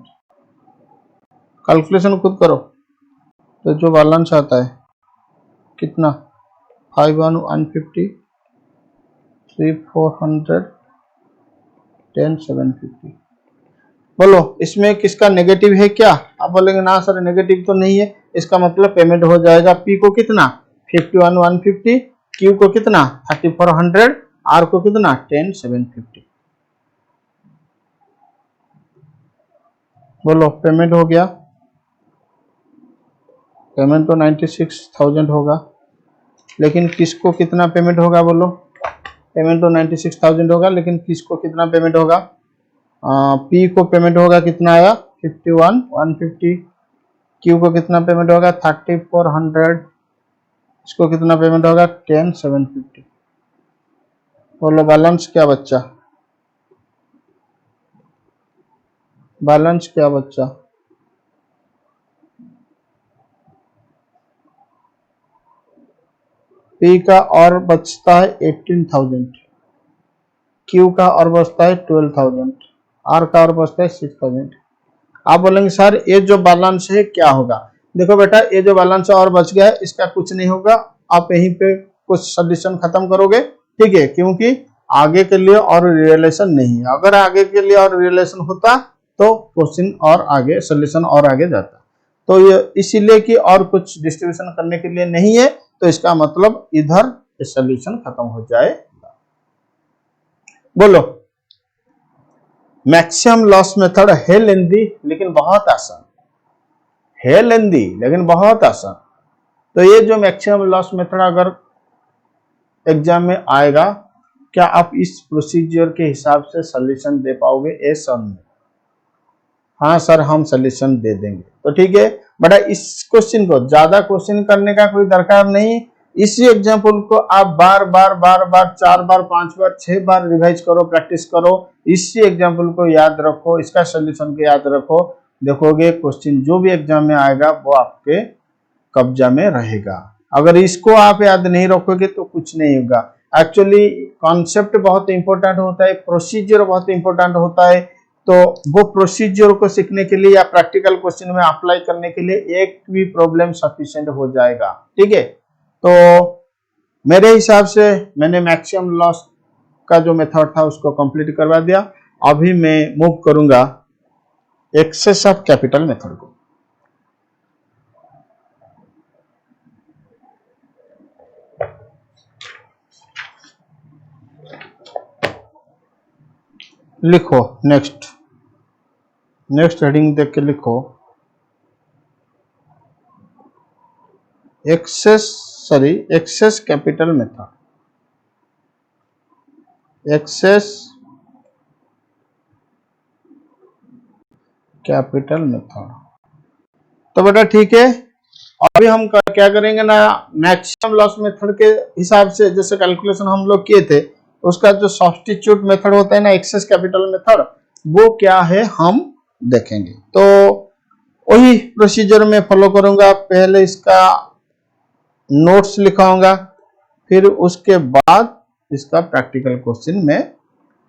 कैलकुलेशन खुद करो। तो जो बैलेंस आता है कितना 5,150, 3,400, 10,750। बोलो इसमें किसका नेगेटिव है क्या, आप बोलेंगे ना सर नेगेटिव तो नहीं है, इसका मतलब पेमेंट हो जाएगा पी को कितना 51,150, क्यू को कितना 3,400, आर को कितना 10,750। बोलो पेमेंट हो गया, पेमेंट तो 96,000 होगा, लेकिन किसको कितना पेमेंट होगा, बोलो पेमेंट तो 96,000 होगा, लेकिन किसको कितना पेमेंट होगा, पी को पेमेंट होगा कितना आया 51,150, क्यू को कितना पेमेंट होगा 3,400, इसको कितना पेमेंट होगा 10,750। बोलो बैलेंस क्या बच्चा, बैलेंस क्या बच्चा, पी का और बचता है 18,000, क्यू का और बचता है 12,000, आर का और बचता है 6,000। आप बोलेंगे सर ये जो बैलेंस है क्या होगा, देखो बेटा ये जो बैलेंस और बच गया है इसका कुछ नहीं होगा, आप यहीं पे कुछ सॉल्यूशन खत्म करोगे, ठीक है, क्योंकि आगे के लिए और रिलेशन नहीं है, अगर आगे के लिए और रिलेशन होता तो क्वेश्चन और आगे सॉल्यूशन और आगे जाता, तो ये इसीलिए कि और कुछ डिस्ट्रीब्यूशन करने के लिए नहीं है, तो इसका मतलब इधर सॉल्यूशन खत्म हो जाएगा। बोलो मैक्सिमम लॉस मेथड है लेंदी लेकिन बहुत आसान है, लेंदी लेकिन बहुत आसान। तो ये जो मैक्सिमम लॉस मेथड अगर एग्जाम में आएगा, क्या आप इस प्रोसीजर के हिसाब से सॉल्यूशन दे पाओगे, ए सर में, हाँ सर हम सॉल्यूशन दे देंगे। तो ठीक है बेटा, इस क्वेश्चन को ज्यादा क्वेश्चन करने का कोई दरकार नहीं, इसी एग्जाम्पल को आप बार बार 4 बार 5 बार 6 बार रिवाइज करो, प्रैक्टिस करो, इसी एग्जाम्पल को याद रखो, इसका सॉल्यूशन को याद रखो, देखोगे क्वेश्चन जो भी एग्जाम में आएगा वो आपके कब्जा में रहेगा। अगर इसको आप याद नहीं रखोगे तो कुछ नहीं होगा। एक्चुअली कॉन्सेप्ट बहुत इंपॉर्टेंट होता है, प्रोसीजर बहुत इंपॉर्टेंट होता है, तो वो प्रोसीजर को सीखने के लिए या प्रैक्टिकल क्वेश्चन में अप्लाई करने के लिए एक भी प्रॉब्लम सफिशिएंट हो जाएगा, ठीक है। तो मेरे हिसाब से मैंने मैक्सिमम लॉस का जो मेथड था उसको कंप्लीट करवा दिया। अभी मैं मूव करूंगा एक्सेस ऑफ कैपिटल मेथड को। लिखो नेक्स्ट हेडिंग देख के लिखो excess capital method, excess capital method. तो बेटा ठीक है, अभी हम क्या करेंगे ना, मैक्सिमम लॉस मेथड के हिसाब से जैसे कैलकुलेशन हम लोग किए थे, उसका जो सब्स्टिट्यूट मेथड होता है ना, एक्सेस कैपिटल मेथड, वो क्या है हम देखेंगे। तो वही प्रोसीजर में फॉलो करूंगा। पहले इसका नोट्स लिखाऊंगा, फिर उसके बाद इसका प्रैक्टिकल क्वेश्चन में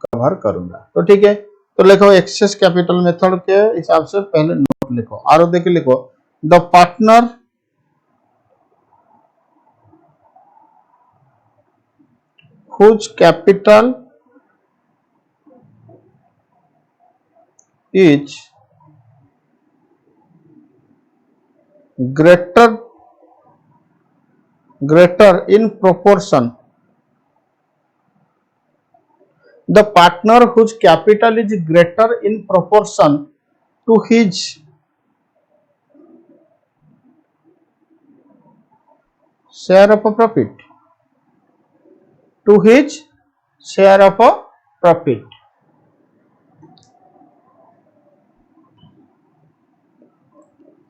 कवर करूंगा। तो ठीक है, तो लिखो एक्सेस कैपिटल मेथड के हिसाब से पहले नोट लिखो। और देखिए लिखो, the partner whose capital is greater in proportion, the partner whose capital is greater in proportion to his share of a profit, to his share of a profit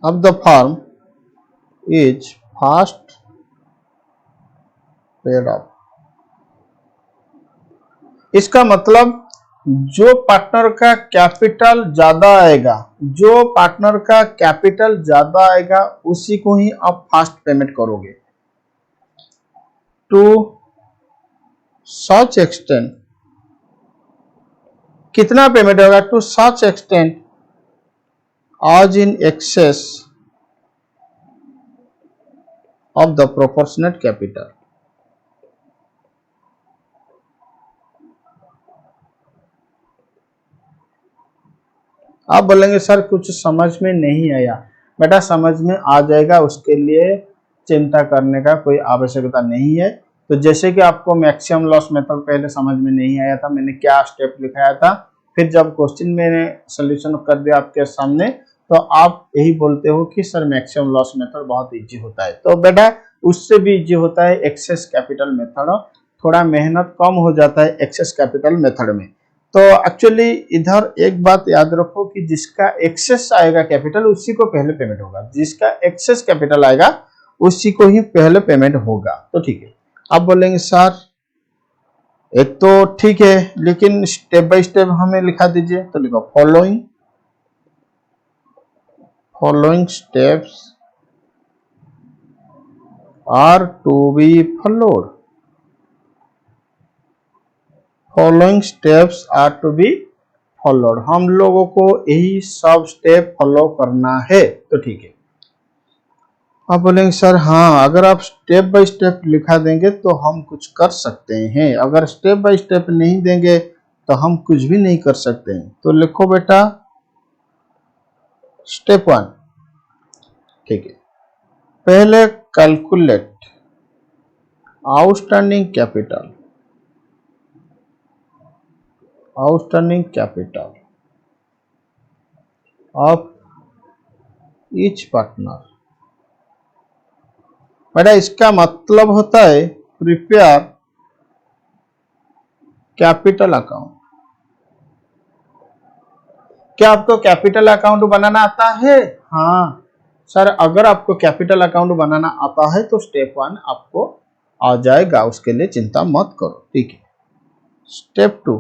of the firm is first paid off। इसका मतलब जो partner का capital ज्यादा आएगा, जो partner का capital ज्यादा आएगा उसी को ही आप फास्ट पेमेंट करोगे। टू सच एक्सटेंट, कितना पेमेंट होगा? टू सच एक्सटेंट आज in excess of the proportionate capital. आप बोलेंगे सर कुछ समझ में नहीं आया। बेटा समझ में आ जाएगा, उसके लिए चिंता करने का कोई आवश्यकता नहीं है। तो जैसे कि आपको मैक्सिमम लॉस मेथड पहले समझ में नहीं आया था, मैंने क्या स्टेप लिखाया था, फिर जब क्वेश्चन मैंने सोल्यूशन कर दिया आपके सामने, तो आप यही बोलते हो कि सर मैक्सिमम लॉस मेथड बहुत इजी होता है। तो बेटा उससे भी इजी होता है एक्सेस कैपिटल मेथड, थोड़ा मेहनत कम हो जाता है एक्सेस कैपिटल मेथड में। तो एक्चुअली इधर एक बात याद रखो कि जिसका एक्सेस आएगा कैपिटल उसी को पहले पेमेंट होगा, जिसका एक्सेस कैपिटल आएगा उसी को ही पहले पेमेंट होगा। तो ठीक है, आप बोलेंगे सर एक तो ठीक है, लेकिन स्टेप बाय स्टेप हमें लिखा दीजिए। तो लिखो following steps are to be followed. Following steps are to be followed, हम लोगों को यही सब स्टेप फॉलो करना है। तो ठीक है, आप बोलेंगे सर हाँ अगर आप स्टेप बाय स्टेप लिखा देंगे तो हम कुछ कर सकते हैं, अगर स्टेप बाय स्टेप नहीं देंगे तो हम कुछ भी नहीं कर सकते हैं। तो लिखो बेटा स्टेप 1। ठीक है, पहले calculate outstanding capital of each partner. बेटा इसका मतलब होता है प्रिपेयर कैपिटल अकाउंट। क्या आपको कैपिटल अकाउंट बनाना आता है? हाँ सर, अगर आपको कैपिटल अकाउंट बनाना आता है तो स्टेप 1 आपको आ जाएगा, उसके लिए चिंता मत करो। ठीक है, स्टेप 2,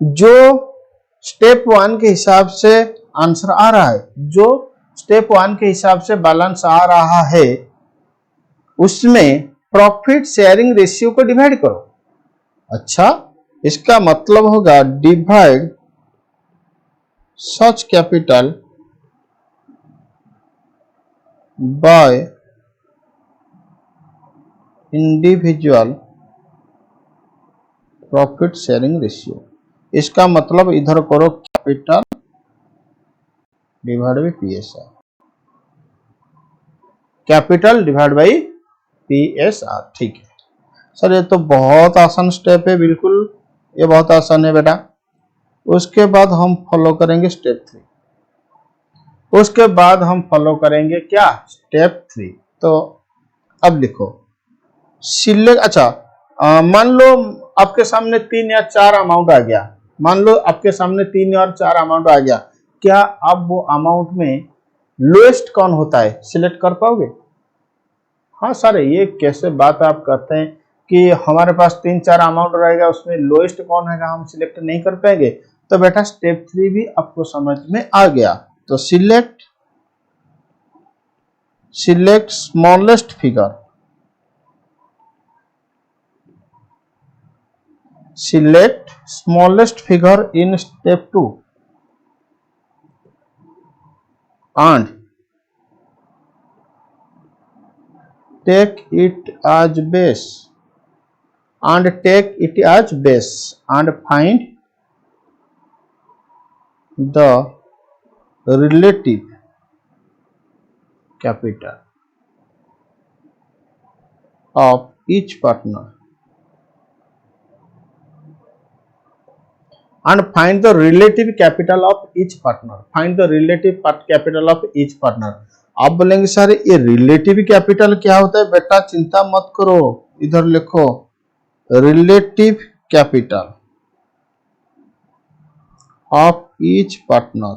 जो स्टेप 1 के हिसाब से आंसर आ रहा है, जो स्टेप 1 के हिसाब से बैलेंस आ रहा है, उसमें प्रॉफिट शेयरिंग रेशियो को डिवाइड करो। अच्छा, इसका मतलब होगा divide such capital by individual profit sharing ratio. इसका मतलब इधर करो capital divide by PSR, capital divide by PSR. ठीक है सर, ये तो बहुत आसान स्टेप है, बिल्कुल ये बहुत आसान है बेटा। उसके बाद हम फॉलो करेंगे स्टेप 3। उसके बाद हम फॉलो करेंगे क्या? स्टेप 3। तो अब लिखो सिलेक्ट। अच्छा, मान लो आपके सामने 3 या 4 अमाउंट आ गया, मान लो आपके सामने 3 और 4 अमाउंट आ गया, क्या आप वो अमाउंट में लोएस्ट कौन होता है, सिलेक्ट कर पाओगे? हाँ सर, ये कैसे बात आप करते हैं कि हमारे पास 3-4 अमाउंट रहेगा, उसमें लोएस्ट कौन है हम सिलेक्ट नहीं कर पाएंगे। तो बेटा स्टेप 3 भी आपको समझ में आ गया। तो select smallest figure, select smallest figure in step 2 and take it as base and find the relative capital of each partner and find the relative capital of each partner. Find the relative capital of each partner. आप बोलेंगे sir ये relative capital क्या होता है? बेटा चिंता मत करो, इधर लिखो relative capital of each partner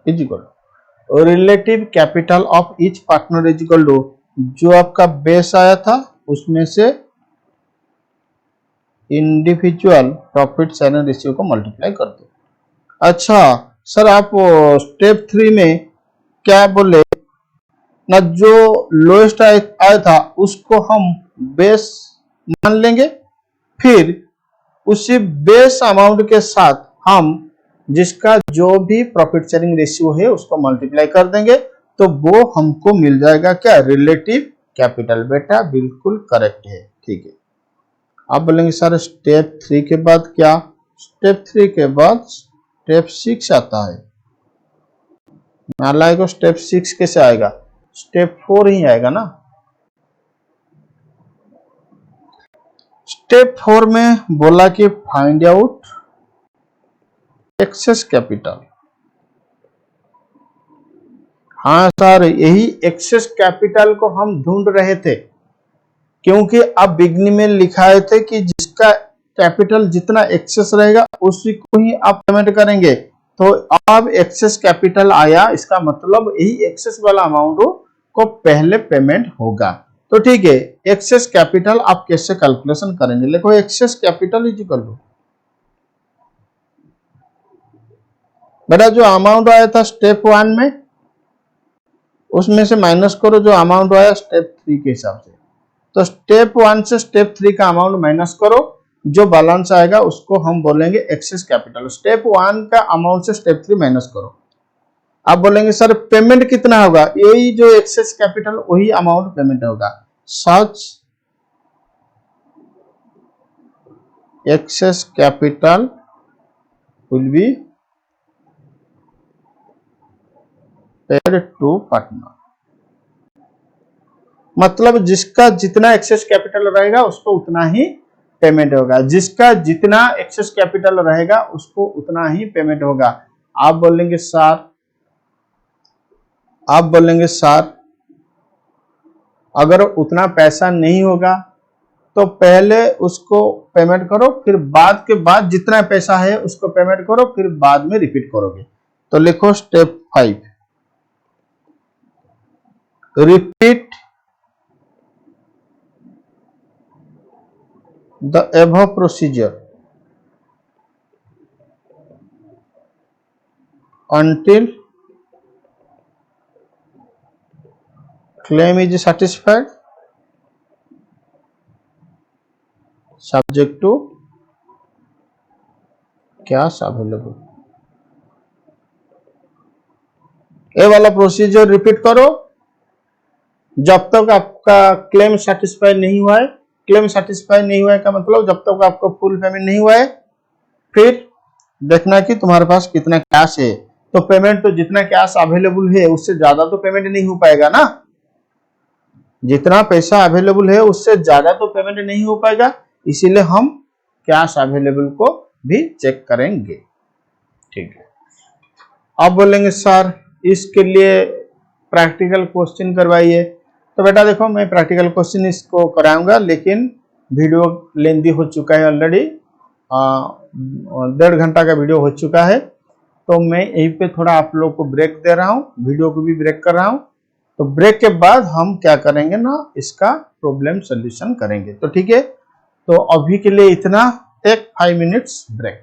is equal to relative capital of each partner is equal to जो आपका बेस आया था उसमें से इंडिविजुअल प्रॉफिट शेयरिंग रेशियो को मल्टीप्लाई कर दो। अच्छा सर, आप स्टेप 3 में क्या बोले ना, जो लोएस्ट आया था उसको हम बेस मान लेंगे, फिर उसी बेस अमाउंट के साथ हम जिसका जो भी प्रॉफिट शेयरिंग रेशियो है उसको मल्टीप्लाई कर देंगे, तो वो हमको मिल जाएगा क्या, रिलेटिव कैपिटल। बेटा बिल्कुल करेक्ट है, ठीक है। आप बोलेंगे सर स्टेप 3 के बाद क्या? स्टेप 3 के बाद स्टेप 6 आता है। मान लो स्टेप 6 कैसे आएगा? स्टेप 4 ही आएगा ना। स्टेप 4 में बोला कि फाइंड आउट एक्सेस कैपिटल। हाँ सर, यही एक्सेस कैपिटल को हम ढूंढ रहे थे, क्योंकि अब बिगनिंग में लिखाए थे कि जिसका कैपिटल जितना एक्सेस रहेगा उसी को ही आप पेमेंट करेंगे। तो अब एक्सेस कैपिटल आया, इसका मतलब यही एक्सेस वाला अमाउंट को पहले पेमेंट होगा। तो ठीक है, एक्सेस कैपिटल आप कैसे कैलकुलेशन करेंगे? देखो excess capital is equal to बेटा जो अमाउंट आया था स्टेप 1 में उसमें से माइनस करो जो अमाउंट आया स्टेप 3 के हिसाब से। तो स्टेप 1 से स्टेप 3 का अमाउंट माइनस करो, जो बैलेंस आएगा उसको हम बोलेंगे एक्सेस कैपिटल। स्टेप 1 का अमाउंट से स्टेप 3 माइनस करो। आप बोलेंगे सर पेमेंट कितना होगा? यही जो एक्सेस कैपिटल वही अमाउंट पेमेंट होगा। Such excess capital will be paid to partner. मतलब जिसका जितना एक्सेस कैपिटल रहेगा उसको उतना ही पेमेंट होगा, जिसका जितना एक्सेस कैपिटल रहेगा उसको उतना ही पेमेंट होगा। आप बोलेंगे सर अगर उतना पैसा नहीं होगा तो पहले उसको पेमेंट करो, फिर बाद के बाद जितना पैसा है उसको पेमेंट करो, फिर बाद में रिपीट करोगे। तो लिखो step 5 repeat the above procedure until claim is satisfied subject to cash available। ये वाला प्रोसीजर रिपीट करो जब तक आपका क्लेम सेटिस्फाई नहीं हुआ है। क्लेम सेटिस्फाई नहीं हुआ है का मतलब जब तक आपको फुल पेमेंट नहीं हुआ है। फिर देखना कि तुम्हारे पास कितना कैश है। तो पेमेंट तो जितना कैश अवेलेबल है उससे ज्यादा तो पेमेंट नहीं हो पाएगा ना, जितना पैसा अवेलेबल है उससे ज्यादा तो पेमेंट नहीं हो पाएगा, इसीलिए हम कैश अवेलेबल को भी चेक करेंगे। ठीक है, आप बोलेंगे सर इसके लिए प्रैक्टिकल क्वेश्चन करवाइए। तो बेटा देखो मैं प्रैक्टिकल क्वेश्चन इसको कराऊंगा, लेकिन वीडियो लेंदी हो चुका है ऑलरेडी, 1.5 घंटा का वीडियो हो चुका है। तो मैं यहीं पे थोड़ा आप लोग को ब्रेक दे रहा हूँ, वीडियो को भी ब्रेक कर रहा हूँ। तो ब्रेक के बाद हम क्या करेंगे ना, इसका प्रॉब्लम सॉल्यूशन करेंगे। तो ठीक है, तो अभी के लिए इतना, टेक 5 मिनट्स ब्रेक।